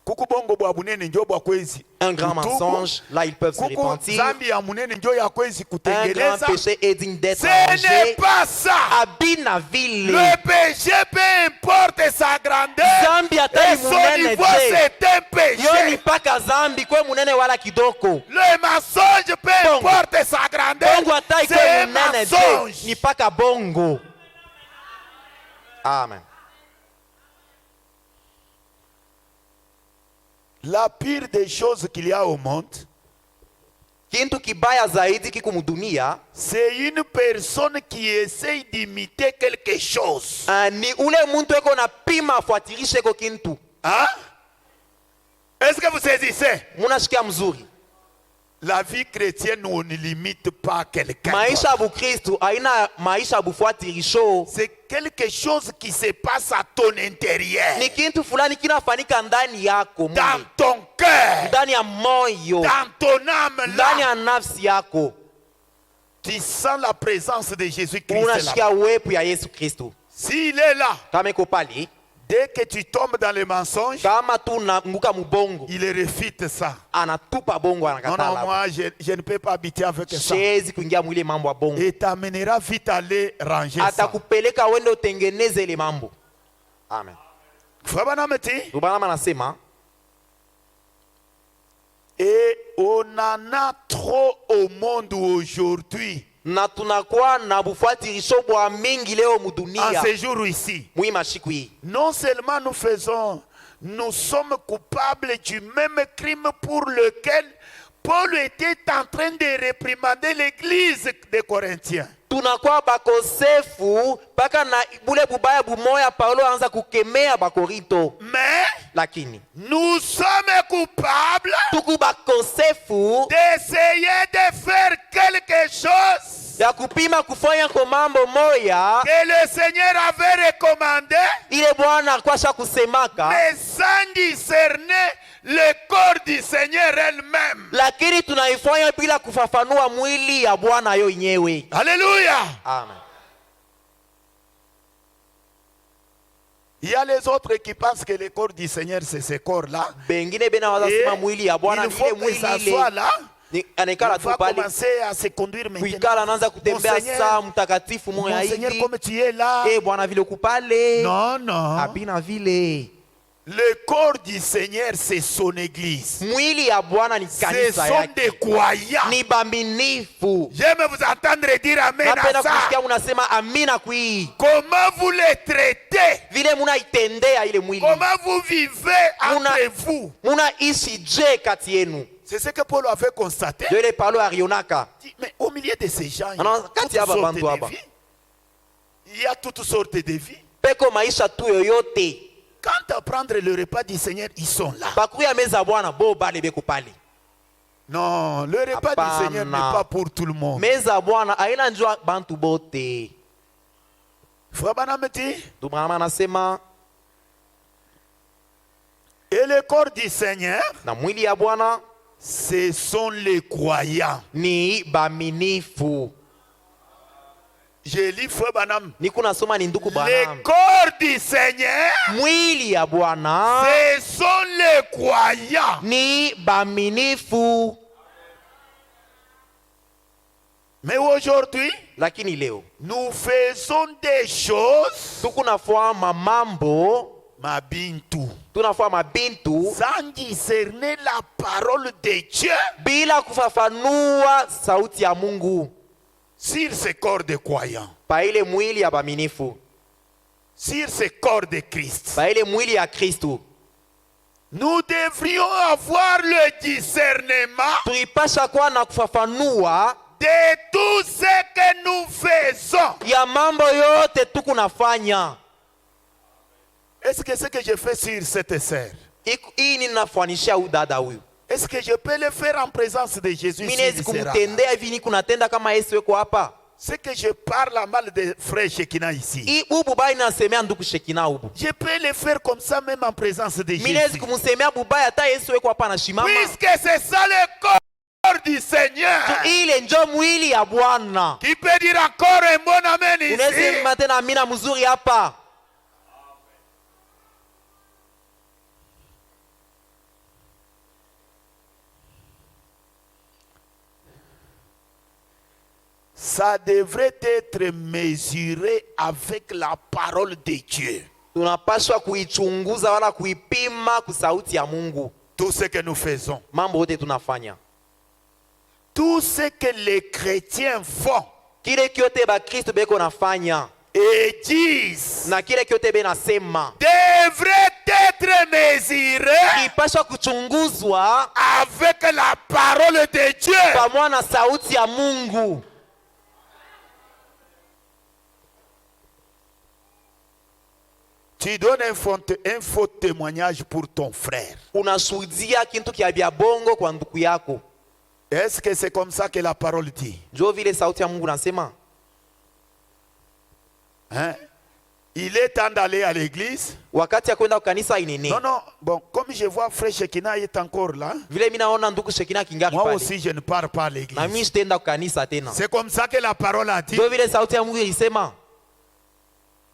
Kuku bongo bwa bunene njo bwa kwezi. Un grand mensonge, là ils peuvent se Kuku repentir. zambi ya munene njo ya kwezi Un grand kutengeneza. péché est digne d'être Ce n'est arrangé. pas ça. Abina vile. Le péché, peu importe sa grandeur, Zambi hata et ni son munene niveau, je. c'est un Yo ni péché. paka zambi kwe munene wala kidoko. Le mensonge, peu Bongo. importe sa grandeur, Bongo hata c'est ikwe un munene je. mensonge. Ni paka bongo. Amen. La pire des choses qu'il y a au monde, Kintu kibaya zaidi kiko mudunia, c'est une personne qui essaye d'imiter quelque chose. ni ule muntu eko na pima afuatirishe ko kintu. Hein? Est-ce que vous saisissez? Munashikia mzuri. La vie chrétienne, on ne limite pas quelqu'un. Maisha ya Bukristu haina maisha ya bufuatirisho. C'est quelque chose qui se passe à ton intérieur, Ni kintu fulani kinafanyika ndani yako dans mwili, ton cœur, ndani ya moyo, dans ton âme ndani là. ya nafsi yako. Tu sens la présence de Jésus-Christ là. Unashikia uwepo ya Yesu Kristo. S'il est là, Kama iko pale, dès que tu tombes dans les mensonges, kama tu unanguka mubongo, il refute ça. anatupa bongo, Non, non, anakatala. moi, je ne peux pas habiter avec ça. Siwezi kuingia mwile mambo ya bongo. Et t'amènera vite à aller ranger ça. Atakupeleka wende utengeneze ile mambo. Amen. Frère Branham dit, Branham anasema, et on en a trop au monde aujourd'hui, na tunakuwa na bufuatirisho bwa mingi leo en mudunia. ce jour ici. Mwi mashiku hii. Non seulement nous sommes coupables du même crime pour lequel Paul était en train de réprimander l'église des Corinthiens. Tunakuwa bakosefu paka na bule bubaya bumoya Paulo anza kukemea bakorinto. Mais Lakini nous sommes coupables tuku bakosefu d'essayer de faire quelque chose ya kupima kufanya kwa mambo moya que le Seigneur avait recommandé, ile Bwana kwasha kusemaka, mais sans discerner le corps du Seigneur elle-même. lakini tunaifanya bila kufafanua mwili ya Bwana yo yenyewe. Alléluia. Amen. Il y a les autres qui pensent que le corps du Seigneur c'est ce corps-là. Bengine bena wazasema mwili ya Bwana Il ni faut ile que mwili ça ile. soit là. Anekala On tu va pale commencer à se conduire kuikala, maintenant. anaanza kutembea saa mtakatifu moya Monseigneur, hivi. comme tu es là. Bwana vile kupale. Non, non. Abina vile. Le corps du Seigneur, c'est son église. Mwili ya Bwana ni Ce kanisa sont yake. des croyants. Ni baminifu. J'aime vous entendre dire amen Napenda à ça. kusikia unasema amina kui. Comment vous les traitez? Vile munaitendea ile mwili. Comment vous vivez entre vous? Munaishi je kati yenu. C'est ce que Paul avait constaté. Ndio ile Paulo alionaka. Mais au milieu de ces gens, il y a Non, toutes kati ya sortes bantu de hapa. vies. Il y a toutes sortes de vies. Peko maisha tu yoyote. Quand à prendre le repas du Seigneur, ils sont là. Bakuya meza Bwana bo bale beko pale. Non, le repas Apana. du Seigneur n'est pas pour tout le monde. Meza Bwana aina njua bantu bote. Frère Branham dit, Branham anasema et le corps du Seigneur, na mwili ya Bwana ce sont les croyants. ni baminifu. Je lis Frère Branham. Niko nasoma ni nduku Le Branham. corps du Seigneur, Mwili ya Bwana ce sont les croyants. ni baminifu. Mais aujourd'hui, Lakini leo nous faisons des choses, tukunafua mamambo, mabintu, tunafua mabintu sans discerner la parole de Dieu bila kufafanua sauti ya Mungu sur ce corps de croyants, pa ile mwili ya baminifu, sur ce corps de Christ. pa ile mwili ya Kristo. Nous devrions avoir le discernement Tulipasha kuwa na kufafanua de tout ce que nous faisons. ya mambo yote tukunafanya. Est-ce que ce que je fais sur cette sœur, hii ninafanishia huyu dada huyu, est-ce que je peux le faire en présence de Jésus? mimi naweza kumtendea hivi ni kunatenda kama Yesu yuko hapa? C'est que je parle mal de frère Shekina ici. Hii bubaya inasemea ndugu Shekina hubu. Je peux le faire comme ça même en présence de Mimi naweza Jésus. kumsemea bubaya hata Yesu yuko hapa anashimama. Puisque c'est ça le corps du Seigneur. Ile njo mwili ya Bwana. Qui peut dire encore un bon amen ici? Unasema tena amina mzuri hapa. Ça devrait être mesuré avec la parole de Dieu. Tunapaswa kuichunguza wala kuipima kwa sauti ya Mungu. Tout ce que nous faisons. Mambo yote tunafanya. Tout ce que les chrétiens font. Kile kyote ba Kristo beko nafanya. Et disent. Na kile kyote benasema. Devrait être mesuré. Kipaswa kuchunguzwa avec la parole de Dieu. Pamoja na sauti ya Mungu. Tu donnes un faux témoignage pour ton frère. Unashuhudia kitu kia bia bongo kwa ndugu yako. Est-ce que c'est comme ça que la parole dit? Jo vile sauti ya Mungu nasema. Hein? Il est temps d'aller à l'église. Wakati ya kwenda kanisa inene. Non, non. Bon, comme je vois frère Shekina est encore là. Vile mimi naona ndugu Shekina kingari Moi pale. aussi je ne pars pas à l'église. Na mimi sitaenda kanisa tena. C'est comme ça que la parole a dit. Jo vile sauti ya Mungu ilisema.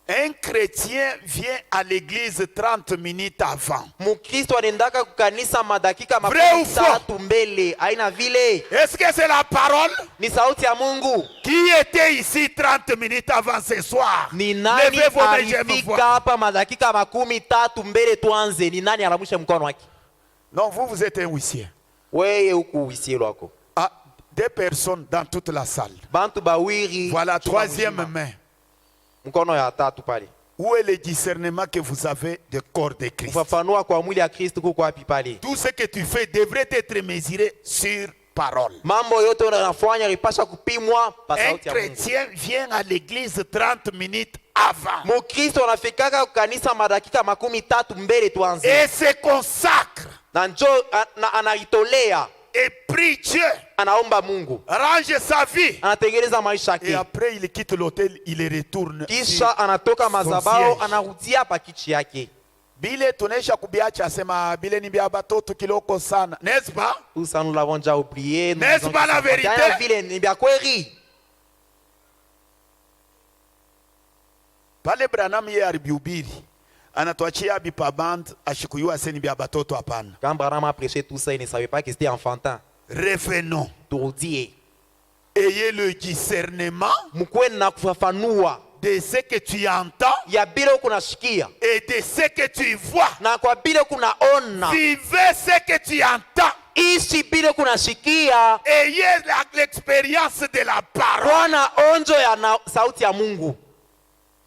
Un chrétien vient à l'église 30 minutes avant. Mukristo anaendaka kukanisa madakika makumi tatu mbele. Haina vile. Est-ce que c'est la parole? Ni sauti ya Mungu. Qui était ici 30 minutes avant ce soir? Ni nani alifika hapa madakika makumi tatu mbele tuanze? Ni nani alamusha mkono wake? Non, vous êtes un huissier. Wewe uko huissier lwako. Ah, deux personnes dans toute la salle. Bantu bawiri. Voilà, troisième main. Mkono ya tatu pale. Où est le discernement que vous avez du corps de Christ? Ufafanua kwa mwili ya Kristo kuko wapi pale? Tout ce que tu fais devrait être mesuré sur parole. Mambo yote unafanya yanapaswa kupimwa pa Un sauti ya Mungu. chrétien vient à l'église 30 minutes avant. Mukristo anafikaka kanisa madakika makumi tatu mbele tuanze. Et se consacre. Na njo anaitolea. Et prie Dieu. Anaomba Mungu. Range sa vie. Anatengeneza maisha yake. Et après il quitte l'hôtel, il retourne. Kisha anatoka mazabao anarudia pa kichi yake. Bile tunaisha kubiacha asema bile ni bia batoto kiloko sana. N'est-ce pas? Tout ça nous l'avons déjà oublié. N'est-ce pas la vérité? Vile ni bia kweli. Pale Branham yeye alibihubiri. Anatuachia bipa band ashikuyua seni bia batoto hapana. Quand Branham a prêché tout ça, il ne savait pas que c'était enfantin. Revenons. Turudie. Ayez le discernement Mukwe na kufafanua de ce que tu entends ya bile kunashikia et de ce que tu vois. na kwa bile kunaona. Vivez ce que tu entends. Ishi bile kunashikia. Ayez l'expérience de la parole. Bwana onjo ya sauti ya Mungu.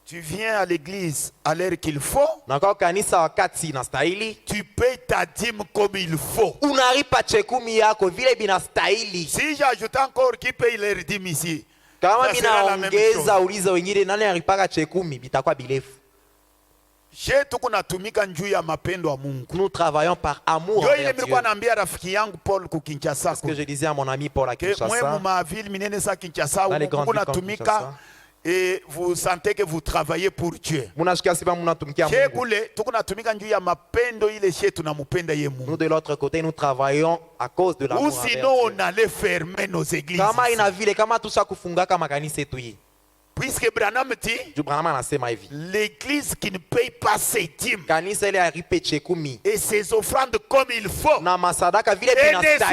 Tu viens à l'église à l'heure qu'il faut. Na kwa kanisa wakati inastahili. Tu payes ta dîme comme il faut. Unalipa chekumi yako vile binastahili. Si j'ajoute encore qui paye leur dîme ici, kama mimi naongeza uliza wengine nani alipaka chekumi bitakuwa bilefu. Je tukunatumika njuu ya mapendo ya Mungu. Nous travaillons par amour envers Dieu. Yo nilikuwa naambia rafiki yangu Paul ku Kinshasa. Ce que je disais à mon ami Paul à Kinshasa. Moi ma ville minene sa Kinshasa kunatumika. Et vous sentez que vous travaillez pour Dieu. Nous de l'autre côté, nous travaillons à cause de l'amour. Ou sinon, on allait fermer nos églises. Puisque Branham dit, l'église qui ne paye pas ses dîmes et ses offrandes comme il faut, et ne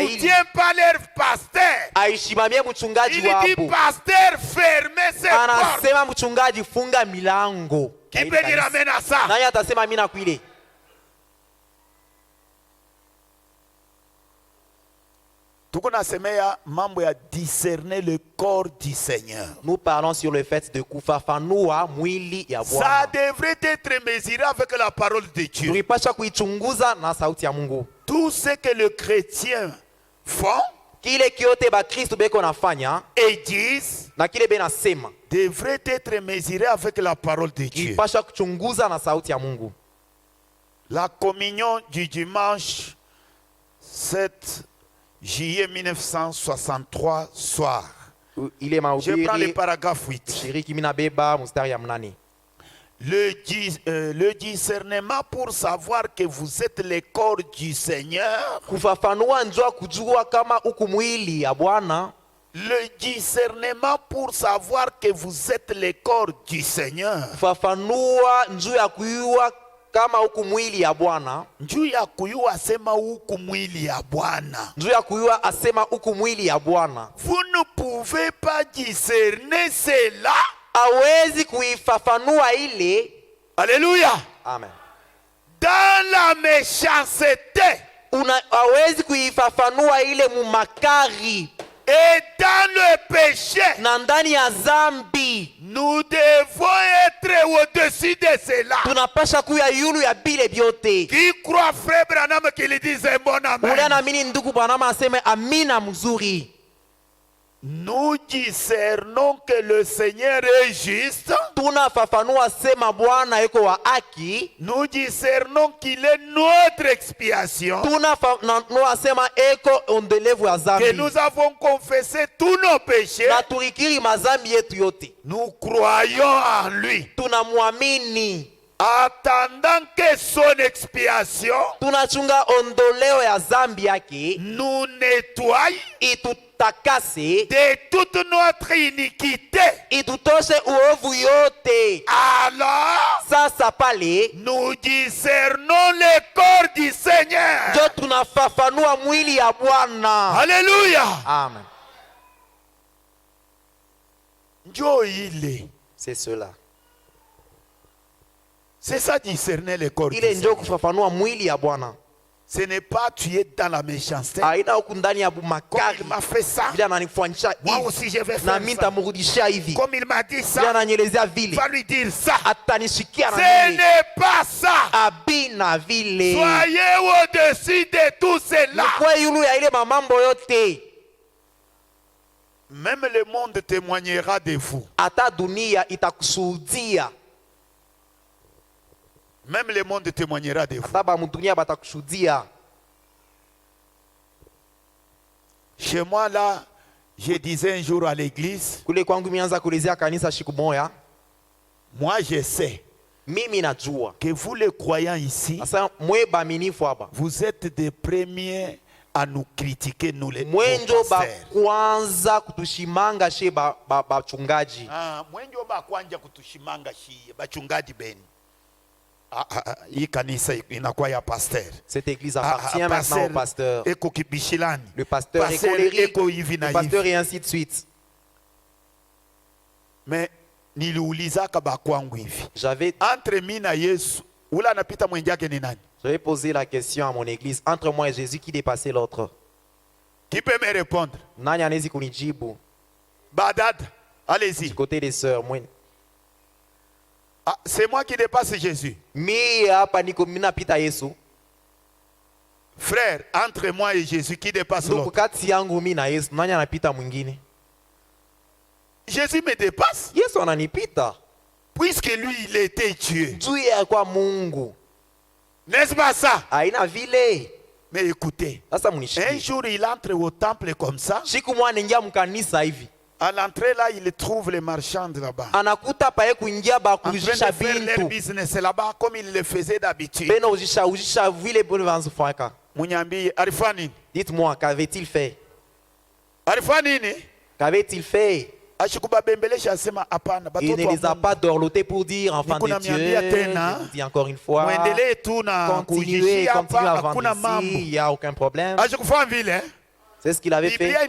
soutient pas leur pasteur, il dit pasteur fermez ses portes. Qui peut dire amen à ça? Discerner le corps du Seigneur. Nous parlons sur le fait de kufafanua mwili ya Bwana. Ça devrait être mesuré avec la parole de Dieu. Tulipaswa kuichunguza na sauti ya Mungu. Tout ce que le chrétien font, kile kiote ba Kristo beko nafanya et disent, na kile benasema devrait être mesuré avec la parole de Dieu. Tulipaswa kuchunguza na sauti ya Mungu. La communion du dimanche 7 juillet 1963 soir. Ile Je prends le mahubiri paragraphe 8. shiriki mina beba mstari ya mnane. Le discernement pour savoir que vous êtes le corps du Seigneur. Kufafanua njua kujua kama uku mwili ya Bwana. Le discernement pour savoir que vous êtes le corps du Seigneur. Kufafanua njua ya kuyua kama uku mwili ya Bwana. Njuu ya kuyua asema uku mwili ya Bwana. Njua ya kuyua asema uku mwili ya Bwana. Vous ne pouvez pas discerner cela. Hawezi kuifafanua ile. Alléluia. Amen. Dans la méchanceté. Hawezi kuifafanua ile mumakari. Et dans le péché. Na ndani ya zambi. Nous devons être au-dessus de cela. Tunapasha kuya yulu ya bile byote. Qui croit frère Branham qu'il dise un bon amen? Ule anaamini ndugu Branham aseme amina mzuri. Nous discernons que le Seigneur est juste. Tunafafanua sema Bwana yuko wa haki. Nous discernons qu'il est notre expiation. Tunafafanua sema eko ondelevu ya zambi. Que nous avons confessé tous nos péchés. Na turikiri mazambi yetu yote. Nous croyons en lui. Tunamwamini. Attendant que son expiation tunachunga ondoleo ya zambi yake nous nettoie itutakase de toute notre iniquité. Itutoshe uovu yote. Alors sasa pale nous discernons le corps du Seigneur. Ndio tunafafanua mwili ya Bwana. Alléluia. Amen. Ndio ile. C'est cela. C'est ça discerner le corps. Ile ndio kufafanua mwili ya Bwana. Ce n'est pas tu es dans la méchanceté. Aina huko ndani ya bumakari. Il m'a fait ça. Bila ananifanyisha hivi. Moi aussi je vais faire na mimi nitamrudishia hivi. Comme il m'a dit ça. Bila ananielezea vile. Va lui dire ça. Atanishikia na Ce mimi. n'est pas ça. Abina vile. Soyez au-dessus de tout cela. Kwa yulu ya ile mamambo yote. Même le monde témoignera de vous. Ata dunia itakushuhudia. Même le monde témoignera de vous. Ata dunia batakushuhudia. Chez moi là, je disais un jour à l'église. Kule kwangu mianza kulezea kanisa siku moja. Moi je sais. Mimi najua. Que vous les croyants ici. Asa mwe baaminifu hapa. Vous êtes des premiers à nous critiquer nous les mwenjo ba kwanza kutushimanga she bachungaji. Mwenjo ba kwanza kutushimanga shi bachungaji beni. Hii kanisa inakuwa ya pasteur. Cette église appartient maintenant au pasteur. Eko kibishilani. Le pasteur est colérique. Le pasteur et ainsi de suite. Mais niliulizaka ba kwangu hivi. J'avais entre mimi na Yesu ula anapita mwenjake ni nani? J'avais posé la question à mon église, entre moi et Jésus, qui dépassait l'autre? Qui peut me répondre? Nani anezi kunijibu? Badad, allez-y. Du côté des sœurs, moi. Ah, c'est moi qui dépasse Jésus. Mi hapa niko mina pita Yesu. Frère, entre moi et Jésus, qui dépasse l'autre? Kati yangu mimi na Yesu, nani anapita mwingine? Jésus me dépasse. Yesu ananipita. Puisque lui, il était Dieu. Juu ya kwa Mungu. N'est-ce pas ça? Aina vile. Mais écoutez, un jour il entre au temple comme ça. Siku mwa anaingia mkanisa hivi. À l'entrée là, il trouve les marchands là-bas. Anakuta paye kuingia ba kujisha bintu. En train de faire leur business là-bas comme il le faisait d'habitude. Bena ujisha vile bonne vanzu faka. Munyambi alifanya. Dites-moi, qu'avait-il fait? Alifanya nini? Qu'avait-il fait? Il ne les a pas dorlotés pour dire, enfants de Dieu, je vous dis encore une fois, continuez à vendre ici, il n'y a aucun problème. C'est ce qu'il avait fait. La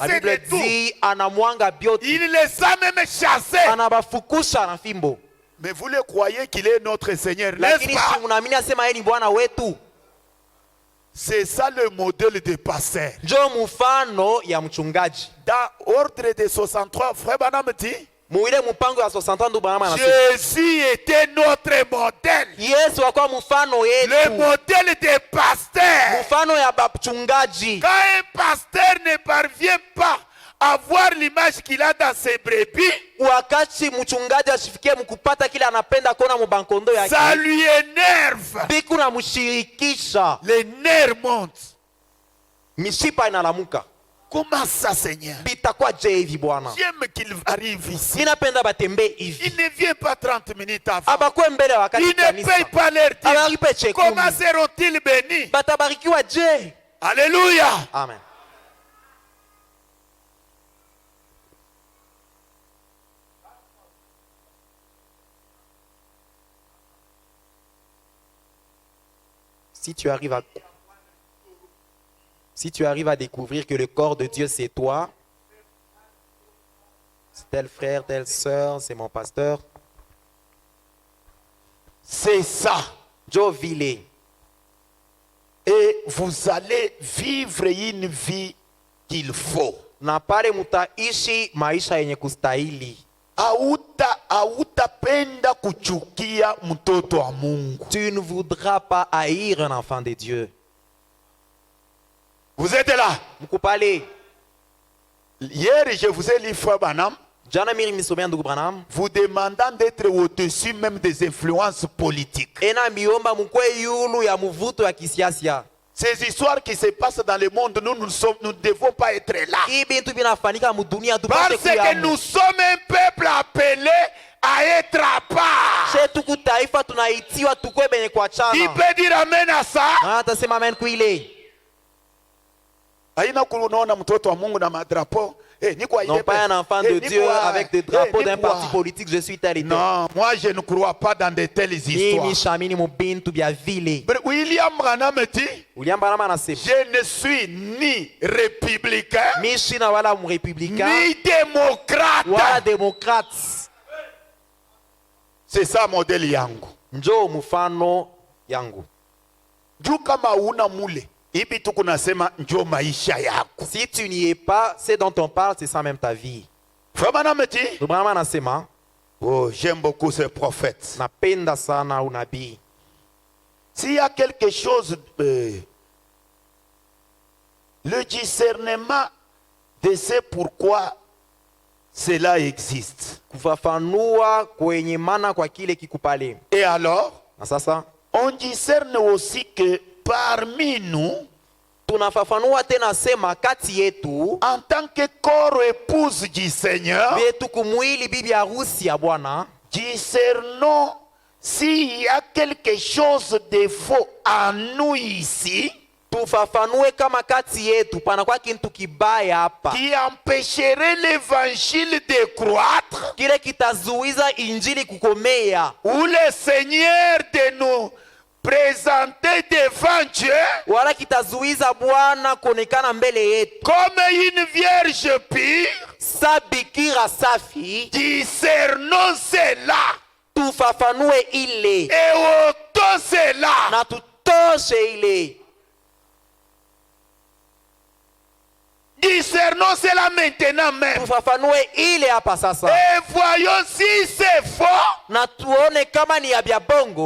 Bible dit, anamwanga bioti. Il les a même chassés. Anabafukusha na fimbo. Mais vous le croyez qu'il est notre Seigneur, n'est-ce pas? C'est ça le modèle de pasteur. Dans ordre de 63, frère Branham dit, Jésus était notre modèle. Le modèle des pasteurs. Quand un pasteur ne parvient pas à voir l'image qu'il a dans ses brebis, ça lui énerve. Les nerfs montent. Comment ça, Seigneur? J'aime qu'il arrive ici. Il ne vient pas 30 minutes avant. Il ne paye pas leur dîme. Comment seront-ils bénis? Alléluia. Amen. Si tu arrives à découvrir que le corps de Dieu, c'est toi, c'est tel frère, telle sœur, c'est mon pasteur. C'est ça. Joe Ville. Et vous allez vivre une vie qu'il faut. Napale mutaishi maisha yenye kustahili. Hautapenda kuchukia mtoto wa Mungu. Tu ne voudras pas haïr un enfant de Dieu. Vous êtes là? Mkupale. Hier, je vous ai lu Frère Branham. Vous demandant d'être au-dessus même des influences politiques. Ces histoires qui se passent dans le monde, nous ne devons pas être là. Parce que nous sommes un peuple appelé à être à part. Qui peut dire amen à ça? Non pas un enfant de Dieu avec des drapeaux d'un parti politique, je suis tel et tel. Non, moi je ne crois pas dans de telles histoires. William Branham dit, je ne suis ni républicain, ni démocrate. C'est ça modèle yangu. Njo mufano yangu. Juu kama una mule. Si tu n'y es pas, c'est dont on parle, c'est ça même ta vie. Oh, j'aime beaucoup ce prophète. S'il y a quelque chose, le discernement de ce pourquoi cela existe. Et alors, on discerne aussi que parmi nous, en tant que corps épouse du Seigneur, discernons s'il y a quelque chose de faux en nous ici, qui empêcherait l'évangile de croître, ou le Seigneur de nous présenter devant Dieu comme une vierge pure. Discernons cela et ôtons cela. Discernons cela maintenant même. Et voyons si c'est faux.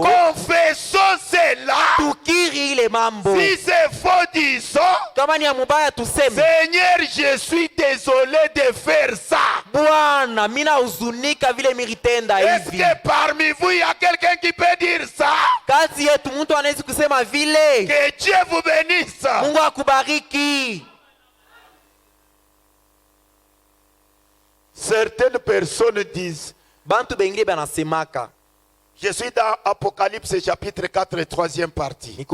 Confessons cela. Si c'est faux, disons, Seigneur, je suis désolé de faire ça. Est-ce que parmi vous, il y a quelqu'un qui peut dire ça? Que Dieu vous bénisse. Certaines personnes disent, je suis dans Apocalypse chapitre 4, 3e partie. Du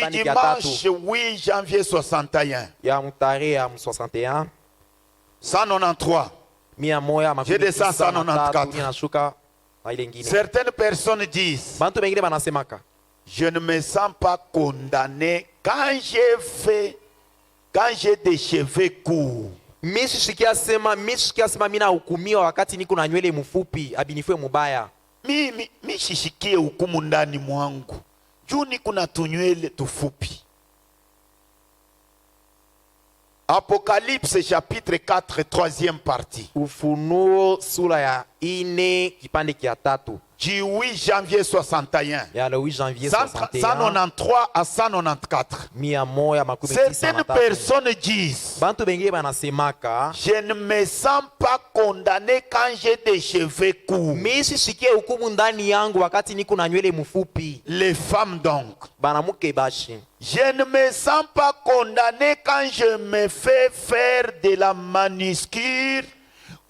dimanche 8 janvier 61. 193. J'ai descendu 194. Certaines personnes disent, je ne me sens pas condamné quand j'ai des cheveux courts. Mishikia sema mina hukumiwa wakati niko na nywele mfupi abinifwe mubaya. Mishishikie hukumu ndani mwangu. Juu niko na tunywele tufupi. Apocalypse chapitre 4 3e partie. Ufunuo sura ya ine kipande kia tatu. Du 8 janvier 61. Ya le 8 janvier 61. 193 à 194. Certaines personnes disent, bantu bengine banasemaka, je ne me sens pas condamné quand j'ai des cheveux courts. Mimi sisikie hukumu ndani yangu wakati niko na nywele mfupi. Les femmes donc. Banamuke bashi. Je ne me sens pas condamné quand je me fais faire de la manucure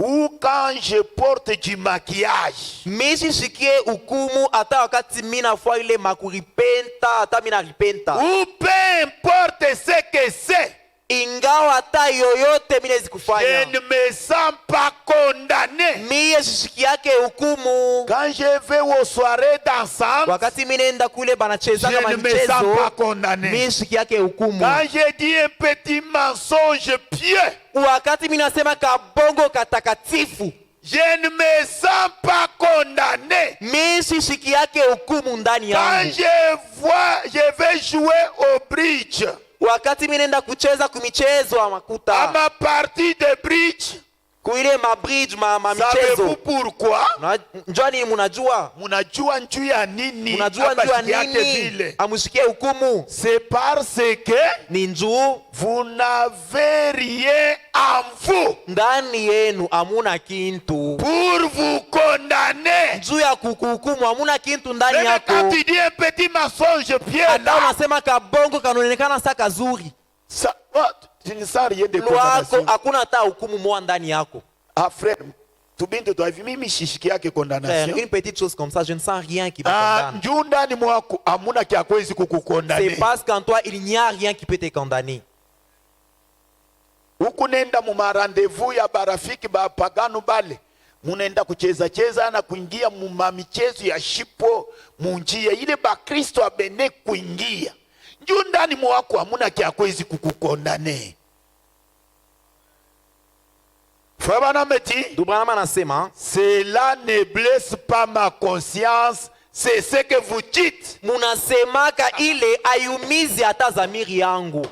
ou quand je porte du maquillage. Mimi sisikie hukumu hata wakati mimi nafua ile makuripenta hata mimi naripenta. Ou peu importe ce que c'est. Ingawa hata yoyote mimi naweza kufanya. Je ne me sens pas condamné. Mimi sisikiake hukumu. Quand je vais aux soirées dansantes, wakati mimi naenda kule banacheza kama mchezo, je ne me sens pas condamné. Mimi sisikiake hukumu. Quand je dis un petit mensonge pieux, wakati mimi nasema kabongo katakatifu, je ne me sens pas condamné. Mimi sisikiake hukumu ndani yangu. Quand je vais jouer au bridge, wakati mimi naenda kucheza kumichezo amakuta, à ma partie de bridge, kuile ma bridge ma michezo. Savez-vous pourquoi? Njua nini munajua? Munajua njuu ya nini? Munajua njuu ya nini? Amushikie hukumu. C'est parce que ni njuu vous n'avez rien en vous. Ndani yenu amuna kintu. Pour vous condamner. Njuu ya kukuhukumu amuna kintu ndani yako. Même quand tu dis un petit mensonge pieux là. Ata unasema kabongo kanaonekana sa kazuri. Tu ne sens rien de condamnation. Hakuna hata hukumu moja ndani yako. Ah frère, tubinde tu avi mimi shishiki yake condamnation. Une petite chose comme ça, je ne sens rien qui me condamne. Njoo ndani mwako amuna kia kwezi kukukondane. C'est parce qu'en toi il n'y a rien qui peut te condamner. Ukunenda mu rendez-vous ya barafiki ba pagano bale. Munaenda kucheza cheza na kuingia mu michezo ya shipo munjia ile ba Kristo abene kuingia. Njoo ndani mwako hamuna kia kwezi kukukondane. Cela ne blesse pas ma conscience, c'est ce que vous dites. Munasemaka ile ayumizi hata zamiri yangu.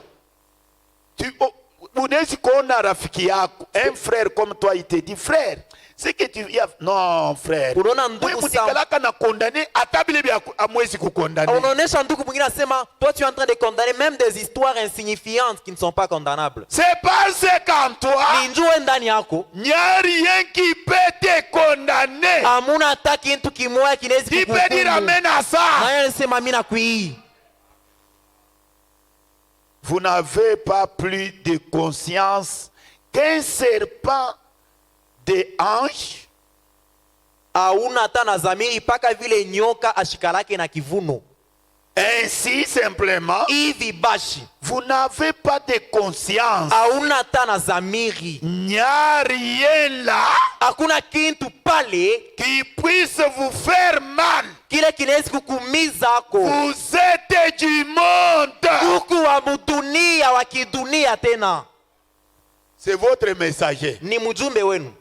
Unawezi kuona rafiki yako, un frère comme toi, il te dit frère, c'est que tu y a... Non frère. Unaona ndugu sawa na condamner atabile bya amwezi kukondana. Unaonesha ndugu mwingine asema toi tu es en train de condamner même des histoires insignifiantes qui ne sont pas condamnables. C'est parce qu'en toi ni njoo ndani yako. Il n'y a rien qui peut te condamner. Amuna hata kitu kimoja kinaweza kukuhukumu. Tu peux dire amen à ça. Na yeye anasema mimi nakuii. Vous n'avez pas plus de conscience qu'un serpent de ange. Hauna hata na zamiri paka vile nyoka ashikalake na kivuno. Ainsi simplement, hivi bashi, vous n'avez pas de conscience. Hauna hata na zamiri. Il n'y a rien là. Hakuna kintu pale qui puisse vous faire mal. Kile kinaweza kukumiza ako. Vous êtes du monde. Kuku wa mudunia wa kidunia tena. C'est votre messager. Ni mjumbe wenu.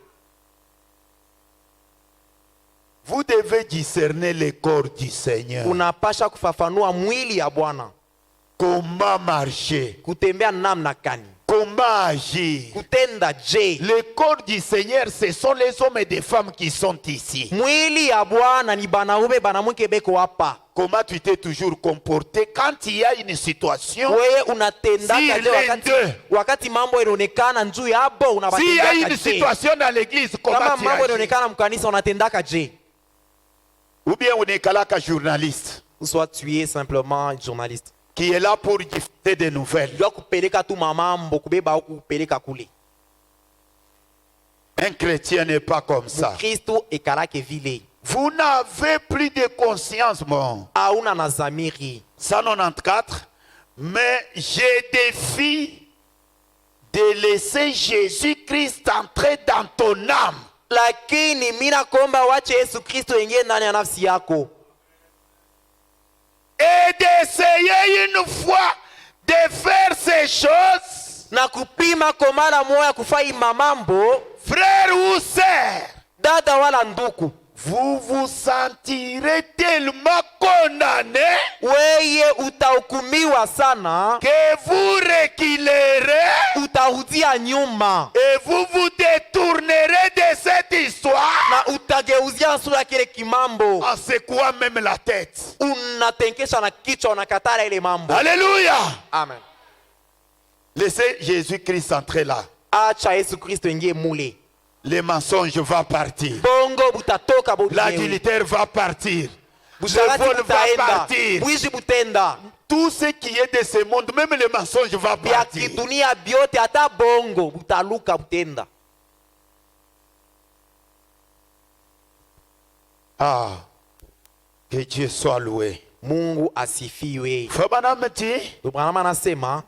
Vous devez discerner le corps du Seigneur. Unapasha kufafanua mwili ya Bwana. Comment marcher? Kutembea namna gani? Comment agir? Kutenda je? Le corps du Seigneur, ce sont les hommes et des femmes qui sont ici. Mwili ya Bwana ni banaume banamuke beko hapa. Comment tu t'es toujours comporté quand il y a une situation? Wewe unatendaka je wakati mambo inaonekana njuu yabo unabatendaka je? S'il y a une situation dans l'église, comment tu agis? Kama mambo inaonekana mkanisa unatendaka je? Ou bien on est kalaka journaliste. Ou soit tu es simplement journaliste. Qui est là pour diffuser des nouvelles. Un chrétien n'est pas comme ça. Vous n'avez plus de conscience, mon. 194. Mais je défie de laisser Jésus-Christ entrer dans ton âme. Lakini mina komba wache Yesu Kristo ingie ndani ya nafsi yako. Et d'essayer une fois de faire ces choses. Na kupima kwa mara moja kufanya mambo. Frère ou sœur, dada wala nduku, vous vous sentirez tellement condamné. weye utahukumiwa sana, que vous reculerez, utarudia nyuma, et vous vous détournerez de cette histoire, na utageuzia sura kile kimambo, en secouant même la tête. Unatenkesha na kichwa, unakatala ile mambo. Alléluia. Amen. Laissez Jésus-Christ entrer là. Acha Yesu Kristo ingie mule. Les mensonges vont partir. Bongo butatoka bobi. L'adultère va partir. Le vol va partir. Bwizi butenda. Tout ce qui est de ce monde, même les mensonges va partir. Ya kidunia biote ata bongo butaluka butenda. Ah, que Dieu soit loué. Mungu asifiwe. Fabana anasema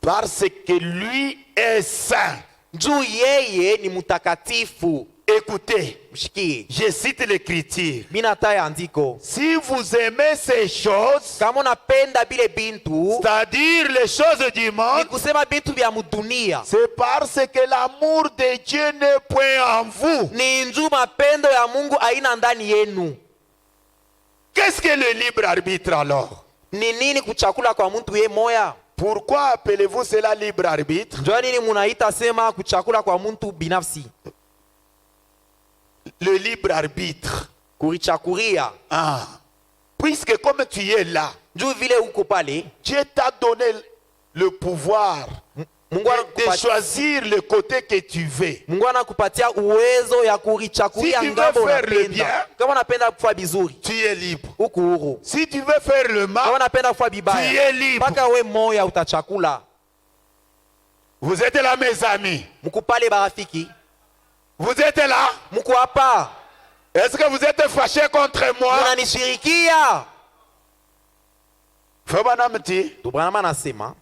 parce que lui est saint. Juu yeye ni mutakatifu. Écoutez, mshikie. Je cite l'écriture. Minataya andiko. Si vous aimez ces choses, kama unapenda bile bintu, c'est-à-dire les choses du monde, ni kusema bintu vya mudunia, c'est parce que l'amour de Dieu n'est point en vous. Ni njuu mapendo ya Mungu aina ndani yenu. Qu'est-ce que le libre arbitre alors? Ni nini kuchakula kwa mtu ye moya? Pourquoi appelez-vous cela libre arbitre? Njoo nini munaita sema kuchakula kwa mtu binafsi? Le libre arbitre. Kurichakuria. Ah. Puisque comme tu es là, njoo vile uko pale, Dieu t'a donné le pouvoir de choisir le côté que tu veux. Mungu anakupatia uwezo ya kurichakuria ngambo unapenda. Kama unapenda kufanya bizuri, tu es libre. Uko huru. Si tu veux faire le mal, kama unapenda kufanya bibaya, tu es libre. Paka we moya utachakula. Vous êtes là mes amis. Mko pale barafiki. Vous êtes là? Mko hapa. Est-ce que vous êtes fâchés contre moi? Unanishirikia. Fabana mti. Tubana nasema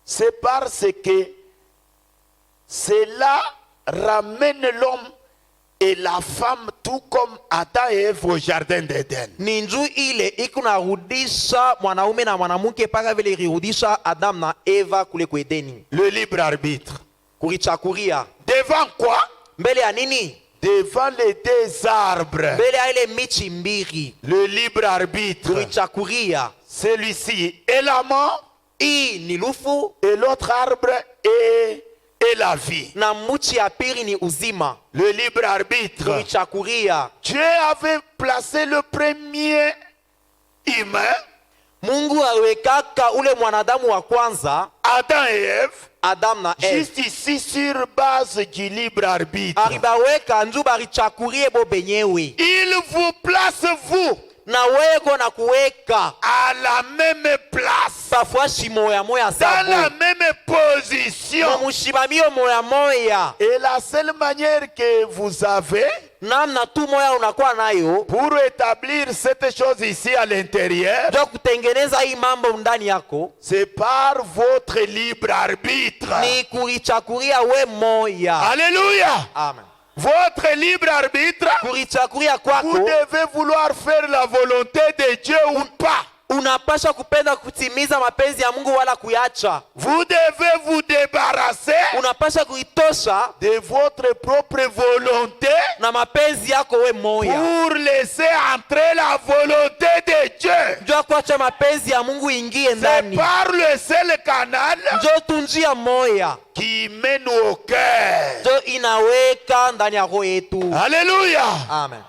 c'est parce que cela ramène l'homme et la femme tout comme Adam et Ève au jardin d'Éden. Ninju ile ikunarudisha mwanaume na mwanamke paka vile irudisha Adam na Eva kule kwa Edeni. Le libre arbitre. Kurichakuria. Devant quoi? Mbele ya nini? Devant les deux arbres. Mbele ya ile michi mbili. Le libre arbitre. Kurichakuria. Celui-ci est la mort. Ni lufu. Et l'autre arbre est la vie. Na muchi ya pili ni uzima. Le libre arbitre. Kurichakuria. Dieu avait placé le premier humain. Mungu aliwekaka ule mwanadamu wa kwanza, Adam et Ève, Adam na Eve, juste ici sur base du libre arbitre. Aribaweka nju barichakurie bo benyewe. Il vous place vous na weko na kuweka à la même place, pafuashi moya moya dans la même position. Et la seule manière que vous avez namna tu moya unakuwa nayo pour établir cette chose ici à l'intérieur, ndio kutengeneza hii mambo ndani yako, c'est par votre libre arbitre. Ni kurichakuria we moya. Alléluia. Amen. Votre libre arbitre, vous devez vouloir faire la volonté de Dieu ou pas. Unapasha kupenda kutimiza mapenzi ya Mungu wala kuyacha. Vous devez vous débarrasser unapasha kuitosha de votre propre volonté na mapenzi yako we moya, pour laisser entrer la volonté de Dieu. Njoo kuacha mapenzi ya Mungu ingie ndani. C'est par le seul canal njoo tunjia moya qui mène au cœur. Njoo inaweka ndani ya roho yetu. Alléluia. Amen.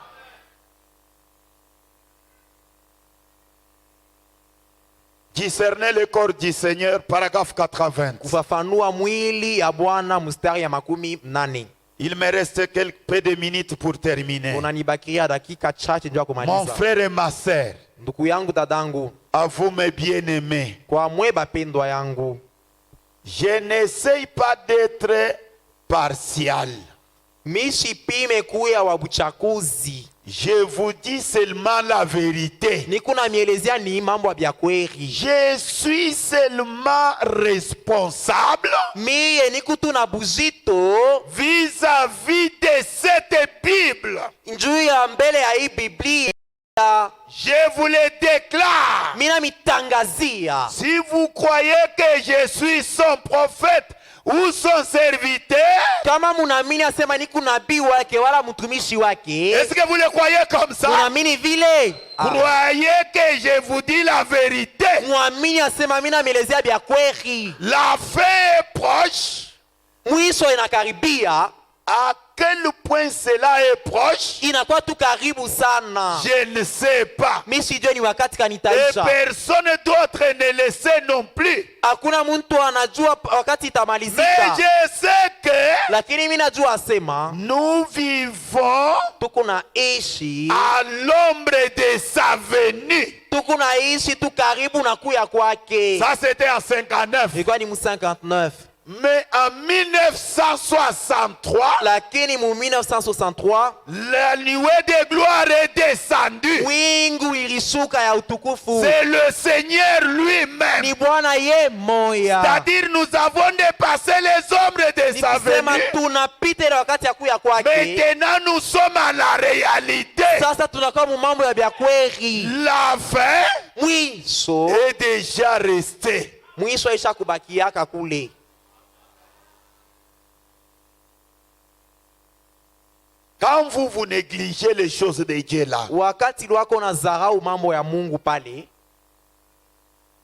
Discerner le corps du Seigneur, paragraphe 80. Kufafanua mwili ya Bwana mstari ya 80. Il me reste quelques peu de minutes pour terminer. Unanibakia dakika chache ndio kumaliza. Mon frère et ma sœur, ndugu yangu dadangu, à vous mes bien-aimés, kwa mwe bapendwa yangu, je n'essaye pas d'être partial. Mishipime kuya wabuchakuzi. Je vous dis seulement la vérité. Je suis seulement responsable vis-à-vis de cette Bible. Je vous le déclare. Si vous croyez que je suis son prophète, ou son serviteur, kama munaamini asema ni kunabii wake wala mtumishi wake, est-ce que vous le croyez comme ça? Munaamini vile? Croyez que je vous dis la vérité. Muamini asema mimi namelezea bya kweli. La fin est proche. Mwisho inakaribia. À quel point cela est proche? Inakuwa tu karibu sana. Je ne sais pas. Mimi sijui ni wakati kanitaisha. Et personne d'autre ne le sait non plus. Hakuna mtu anajua wakati itamalizika. Mais je sais que lakini mimi najua asema nous vivons tuko naishi à l'ombre de sa venue. Tuko naishi tu karibu na kuya kwake. Ça c'était en 59. Ilikuwa ni 59. Mais en 1963, lakini mu 1963, la nuée de gloire est descendue. Wingu ilishuka ya utukufu. C'est le Seigneur lui-même. Ni Bwana ye moya. C'est-à-dire nous avons dépassé les ombres de sa venue. Tunapita ile wakati ya kuya kwake. Maintenant nous sommes à la réalité. Sasa tunakuwa mu mambo ya bya kweli. La fin mwisho est déjà restée. Mwisho isha kubakiaka kule. Quand vous négligez les choses de Dieu là, wakati wako na zarau mambo ya Mungu pale,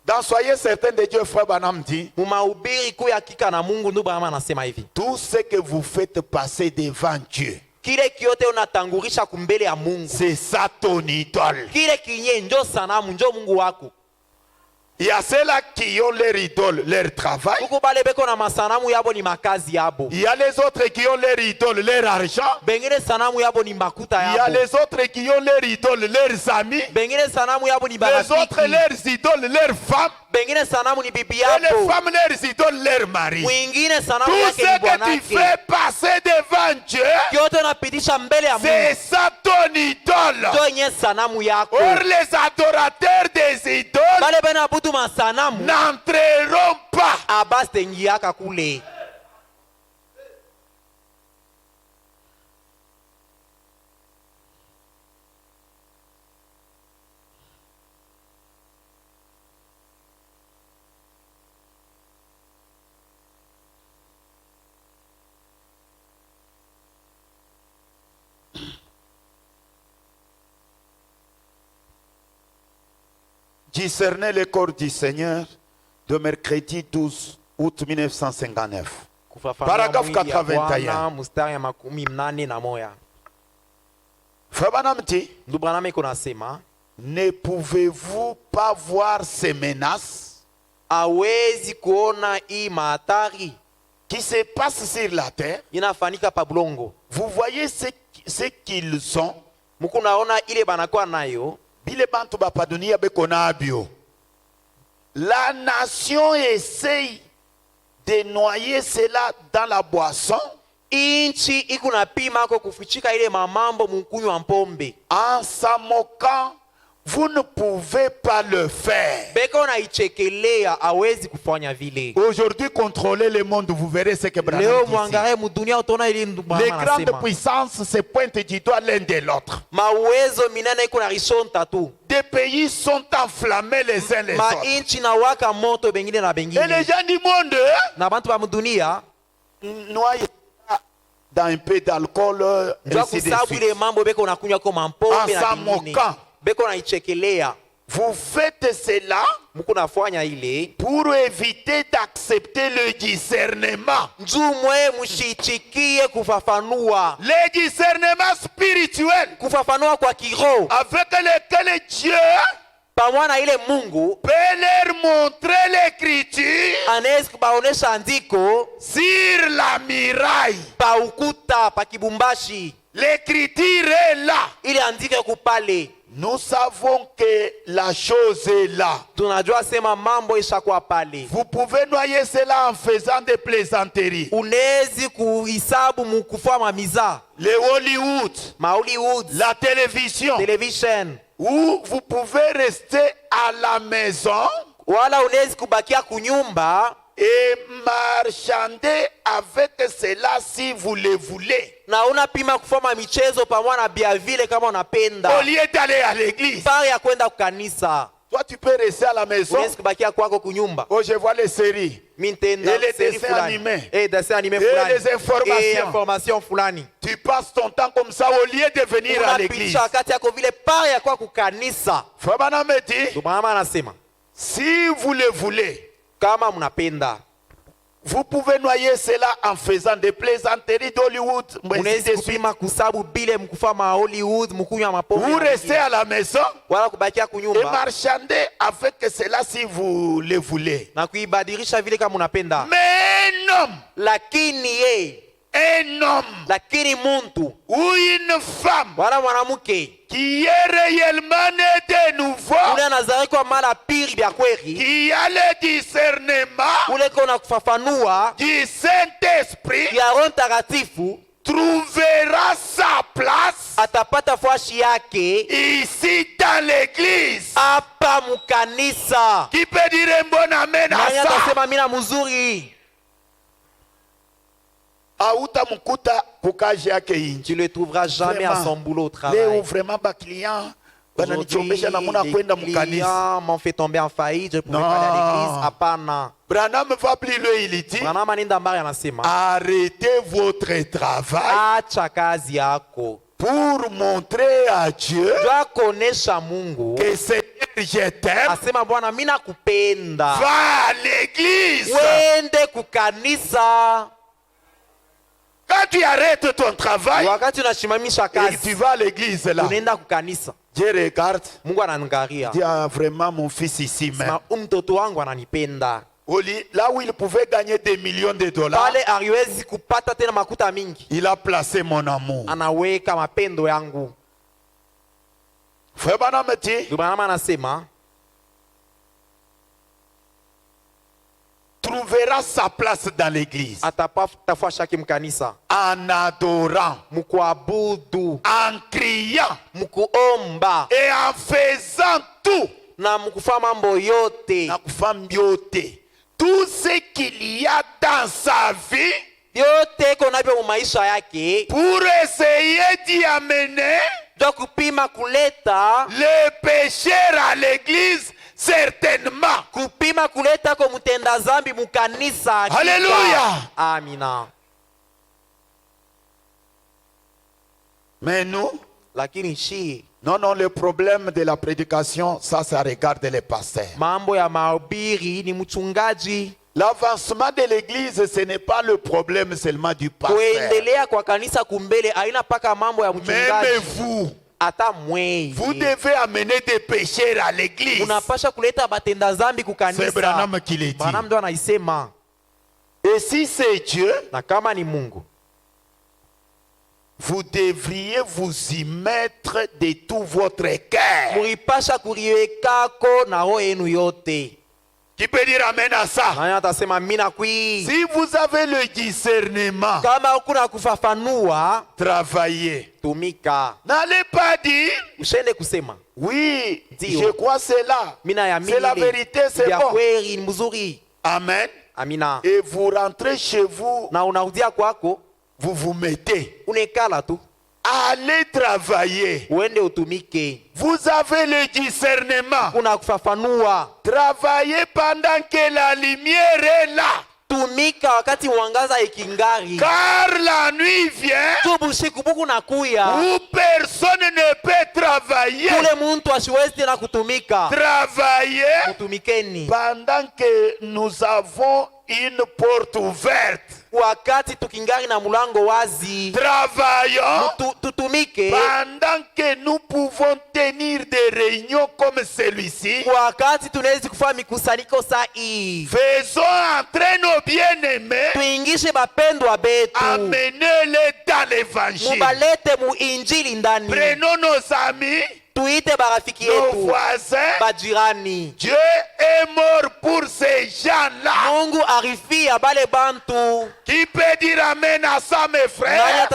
dans soyez certain de Dieu, frère Branham dit, mumahubiri kuu ya hakika na Mungu ndio Branham anasema hivi, tout ce que vous faites passer devant Dieu, kile kiote unatangulisha kumbele ya Mungu, c'est ça ton idole. Kile kinye ndio sanamu ndio Mungu wako. Il y a ceux-là qui ont leur idole, leur travail. Il y a les autres qui ont leur idole, leur argent. Il y a les autres qui ont leur idole, leurs amis. Les autres leurs idoles, leurs femmes. Et les femmes leurs idoles, leurs maris. Tout ce que tu fais passer devant Dieu, c'est ça ton idole. Or les adorateurs des idoles n'entreront pas. Discerner le corps du Seigneur de mercredi 12 août 1959. Paragraphe 81. Frère Branham dit, ne pouvez-vous pas voir ces menaces qui se passent sur la terre? Vous voyez ce qu'ils sont. La nation essaye de noyer cela dans la boisson. En s'en moquant, vous ne pouvez pas le faire. Aujourd'hui, contrôlez le monde, vous verrez ce que Branham dit. Les grandes puissances se pointent du doigt l'un de l'autre. Des pays sont enflammés les uns les autres. Et les gens du monde noyent dans un peu d'alcool, ainsi de suite. En s'en moquant. Vous faites cela pour éviter d'accepter le discernement. Le discernement spirituel avec lequel Dieu peut leur montrer l'écriture sur la muraille. L'écriture est là. Nous savons que la chose est là. Vous pouvez noyer cela en faisant des plaisanteries. Le Hollywood, la télévision, où vous pouvez rester à la maison et marchander avec cela si vous le voulez. Au lieu d'aller à l'église. Toi, tu peux rester à la maison. Oh, je vois les séries. Et les dessins animés. Et les informations. Tu passes ton temps comme ça au lieu de venir à l'église. Si vous le voulez, vous pouvez noyer cela en faisant des plaisanteries d'Hollywood. Vous restez à la maison et marchandez avec cela si vous le voulez. Mais un homme ou une femme qui est réellement né de nouveau, qui a le discernement du Saint-Esprit, trouvera sa place ici dans l'église. Qui peut dire un bon amen à ça? Tu le trouveras jamais à son boulot au travail. Les clients m'ont fait tomber en faillite. Je pouvais pas aller à l'église. Branham va plus loin, il dit, arrêtez votre travail pour montrer à Dieu que Seigneur, je t'aime. Va à l'église. Quand tu arrêtes ton travail et tu vas à l'église là, Dieu regarde, Dieu a vraiment mon fils ici même. Là où il pouvait gagner des millions de dollars, il a placé mon amour. Frère Branham dit, trouvera sa place dans l'église en adorant, en criant et en faisant tout, tout ce qu'il y a dans sa vie pour essayer d'y amener les pécheurs à l'église. Certainement. Alléluia. Amina. Mais nous, non, le problème de la prédication, ça regarde les pasteurs. L'avancement de l'église, ce n'est pas le problème seulement du pasteur. Même vous. Vous devez amener des pécheurs à l'église. C'est Branham qui le dit. Et si c'est Dieu, vous devriez vous y mettre de tout votre cœur. Qui peut dire amen à ça? Si vous avez le discernement, travaillez. N'allez pas dire, oui, je crois cela. C'est la vérité, c'est bon. Amen. Et vous rentrez chez vous, vous vous mettez. Allez travailler. Vous avez le discernement. Travaillez pendant que la lumière est là. Car la nuit vient où personne ne peut travailler. Travaillez pendant que nous avons une porte ouverte. Travaillons pendant que nous pouvons tenir des réunions comme celui-ci. Faisons entrer nos bien-aimés, amenez-les dans l'évangile. Prenons nos amis, nos voisins. Dieu est mort pour ces gens-là. Qui peut dire amen à ça, mes frères?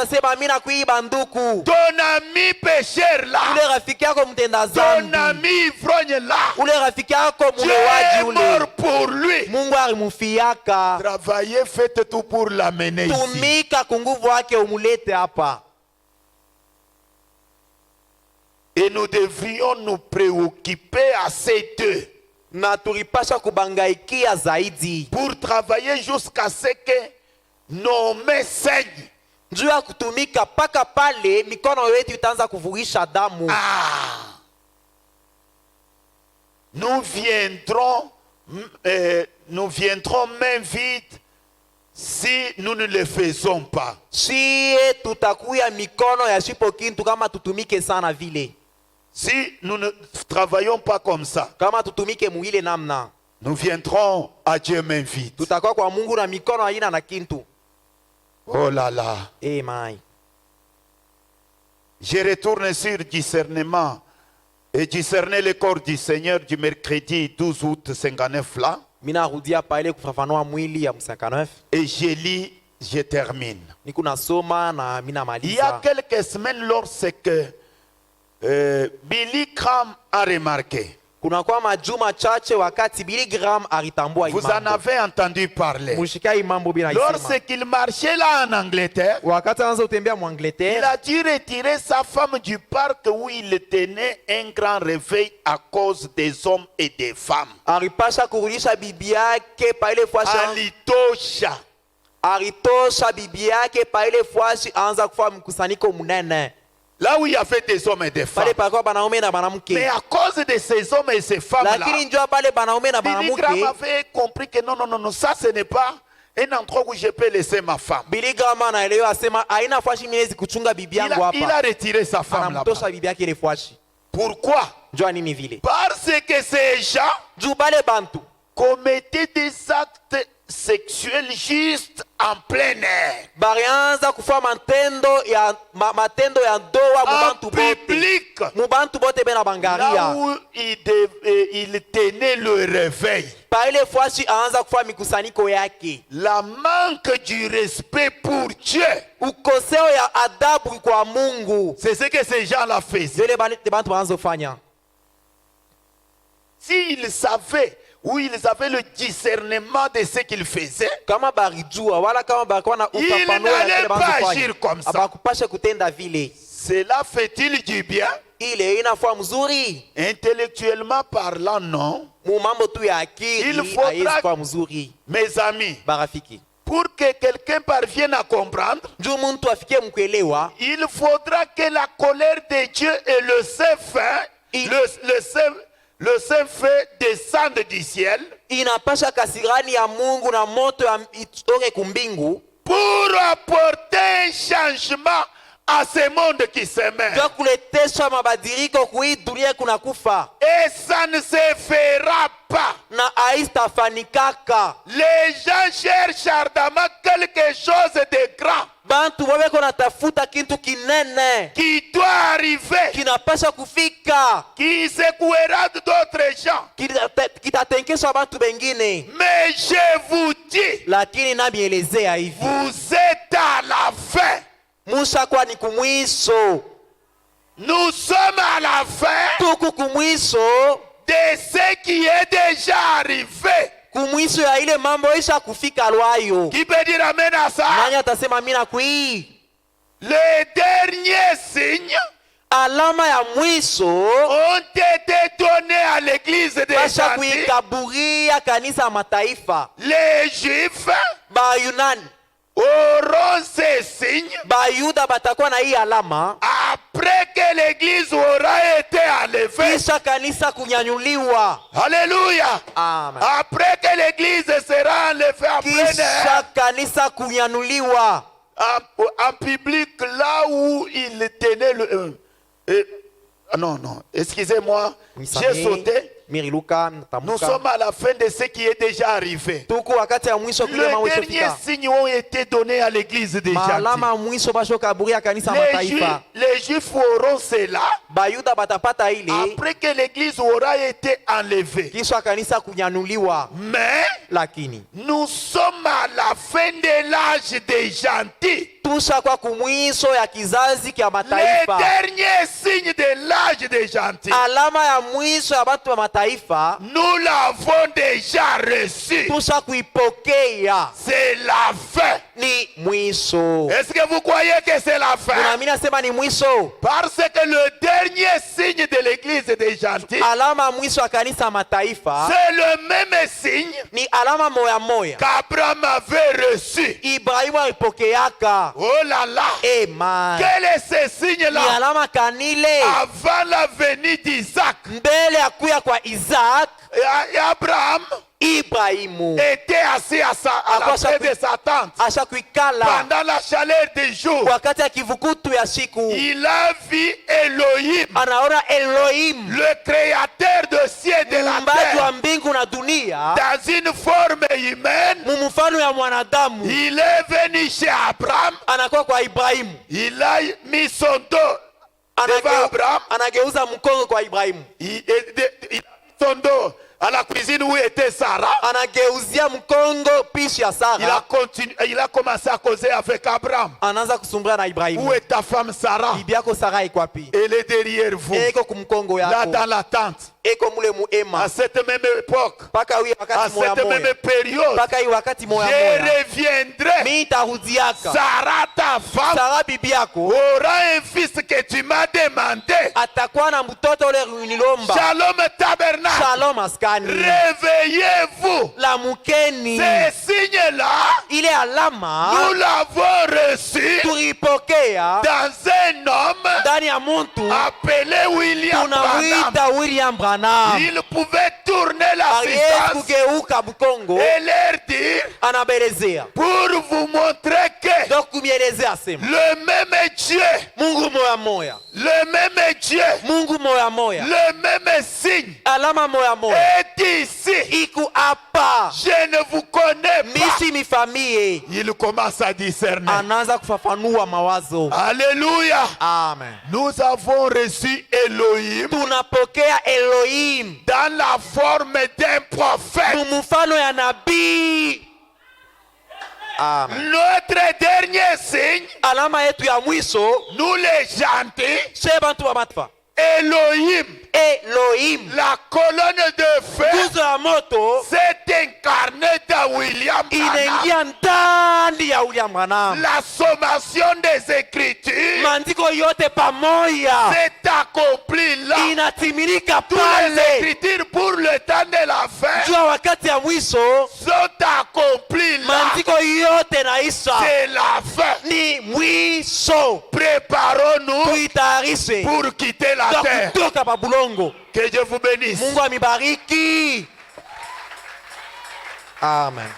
Ton ami pécheur là, ton ami ivrogne là, Dieu est mort pour lui. Travaillez, faites tout pour l'amener ici. Et nous devrions nous préoccuper à ces deux. Na tulipasha kubangaikia zaidi. Pour travailler jusqu'à ce que nos mains saignent. Juu ya kutumika paka pale mikono yetu itaanza kuvurisha damu. Nous viendrons main vide si nous ne le faisons pas. Si tutakuya mikono ya shipo kintu kama tutumike sana vile. Si nous ne travaillons pas comme ça, kama tutumike muile namna, nous viendrons à Dieu main vide. Tutakuwa kwa Mungu na mikono haina na kintu. Oh là là. Amen. Je retourne sur discernement et discerner le corps du Seigneur du mercredi 12 août 59 là. Mina rudia pale kufafanua mwili ya 59. Et je lis, je termine. Nikuna soma na mina maliza. Il y a quelques semaines lorsque Billy Graham a remarqué. Kuna kwa majuma chache wakati Billy Graham alitambua imambo. Vous en avez entendu parler. Mushika imambo bila isema. Lorsqu'il marchait là en Angleterre, wakati anaanza kutembea mu Angleterre, il a dû retirer sa femme du parc où il tenait un grand réveil à cause des hommes et des femmes. Alipasha kurudisha bibi yake pa ile fwashi. Alitosha. Alitosha bibi yake pa ile fwashi anza kufanya mkusanyiko mnene. Là où il y avait des hommes et des femmes. Mais à cause de ces hommes et ces femmes-là, Billy Graham avait compris que non, ça ce n'est pas un endroit où je peux laisser ma femme. Il a retiré sa femme là-bas. Pourquoi? Parce que ces gens commettaient des actes sexuel juste en plein air. Barianza kufanya matendo ya ndoa mubantu bote. Mubantu bote bena bangaria. Là où il tenait le réveil. Pa ile fwashi aanza kufanya mikusanyiko yake. La manque du respect pour Dieu. Ukoseo ya adabu kwa Mungu. C'est ce que ces gens-là faisaient. Zile bantu baanza kufanya. S'ils savaient où ils avaient le discernement de ce qu'ils faisaient, ils n'allaient pas agir comme ça. Cela fait-il du bien? Intellectuellement parlant, non. Il faudra, mes amis, pour que quelqu'un parvienne à comprendre, il faudra que la colère de Dieu et le Saint-Feu, le Saint-Feu descende du ciel inapasha kasirani ya Mungu na moto ya itoke kumbingu pour apporter un changement à ce monde qui se meurt. Ndio kuletesha mabadiliko kui dunia kuna kufa. Et ça ne se fera pas. Na haistafanikaka. Les gens cherchent ardemment quelque chose de grand. Bantu wabeko natafuta kintu kinene qui doit arriver, kinapasha kufika, qui secouera d'autres gens, kitatenkesha bantu bengine. Mais je vous dis, lakini nabielezea hivi, vous êtes à la fin. Musha kwa ni kumwiso. Nous sommes à la fin. Tuku kumwiso de ce qui est déjà arrivé. Kumwiso ya ile mambo isha kufika lwayo. Qui peut dire amen à ça? Nani atasema mina kui? Les derniers signes, alama ya mwiso, ont été donnés à l'église des gentils. Kuikaburia kanisa mataifa. Les juifs, ba Yunani, auront ces signes. Bayuda batakuwa na hii alama. Après que l'église aura été enlevée. Kisha kanisa kunyanyuliwa. Alléluia. Amen. Après que l'église sera enlevée en plein air. Kisha kanisa kunyanuliwa. En public, là où il tenait le... non, excusez-moi, j'ai sauté. Nous sommes à la fin de ce qui est déjà arrivé. Les derniers signes ont été donnés à l'église des gentils. Les juifs auront cela après que l'église aura été enlevée. Mais nous sommes à la fin de l'âge des gentils. Les derniers signes de l'âge des gentils, nous l'avons déjà reçu. C'est la fin. Est-ce que vous croyez que c'est la fin? Parce que le dernier signe des gentils. Alama mwisho wa kanisa mataifa. C'est le même signe. Ni alama moya moya. Qu'Abraham avait reçu. Ibrahimu alipokeaka. Oh là là. Amen. Quel est ce signe-là? Ni alama kanile. Avant la venue d'Isaac. Mbele ya kuya kwa Isaac. Et Abraham. Ibrahimu était assis à la tête de sa tente pendant la chaleur des jours. Wakati ya kivukutu ya siku. Il a vu Elohim, anaona Elohim, le créateur de ciel et de la muumbaji wa terre, mbingu na dunia, dans une forme humaine. mumfano ya mwanadamu. Il est venu chez Abraham. Anakuwa kwa Ibrahimu. Il a mis son dos devant Abraham. Anageuza mkongo kwa Ibrahimu. Il a mis son dos à la cuisine où était Sarah. Anageuzia mkongo pishi ya Sara. Il a commencé à causer avec Abraham. Anaanza kusumbua na Ibrahimu. Où est ta femme Sarah? Bibi yako Sara iko wapi? Elle est derrière vous. Eko kumkongo yako. Là dans la tente. Eko mule muema. À cette même époque. Paka wi À wakati moya cette moya. même période. Paka wi wakati moya Je moya. reviendrai. Mimi nitarudiaka. Sarah ta femme. Sara bibi yako aura un fils que tu m'as demandé. atakuwa na mtoto ule nilomba. Shalom tabernacle. Shalom askani. Réveillez-vous. La mukeni. Ces signes-là, Ile alama nous l'avons reçu tulipokea dans un homme ndani ya muntu appelé William Branham. tunamwita William Branham. Il pouvait tourner Ariel l'assistance kugeuka mkongo et leur dire anabelezea. pour vous montrer que Donc kumielezea sema le même Dieu, Mungu moya moya, le même Dieu, Mungu moya moya, le même signe alama moya moya est ici. iku hapa. Je ne vous connais pas. Misi mi famille. Il commence à discerner. Anaanza kufafanua mawazo. Alléluia. Amen. Nous avons reçu Elohim Tunapokea Elohim dans la forme d'un prophète. mumfano ya nabii. Amen. Notre dernier signe, Alama yetu ya mwisho, nous les gentils, c'est bantu wa matfa. Elohim, Elohim, la colonne de feu, nguzo ya moto s'est incarné dans William Branham. inaingia ndani ya William Branham. La sommation des Écritures Maandiko yote pamoja s'est accomplie là. inatimilika Toutes les pale. Écritures pour le temps de la fin Jua wakati ya mwisho sont accomplies là. maandiko yote naisha. C'est la fin. Ni mwisho. Préparons-nous Tuitayarishe pour quitter la kwa terre. kutoka babulongo. Que Dieu vous bénisse. Mungu amibariki. Amen.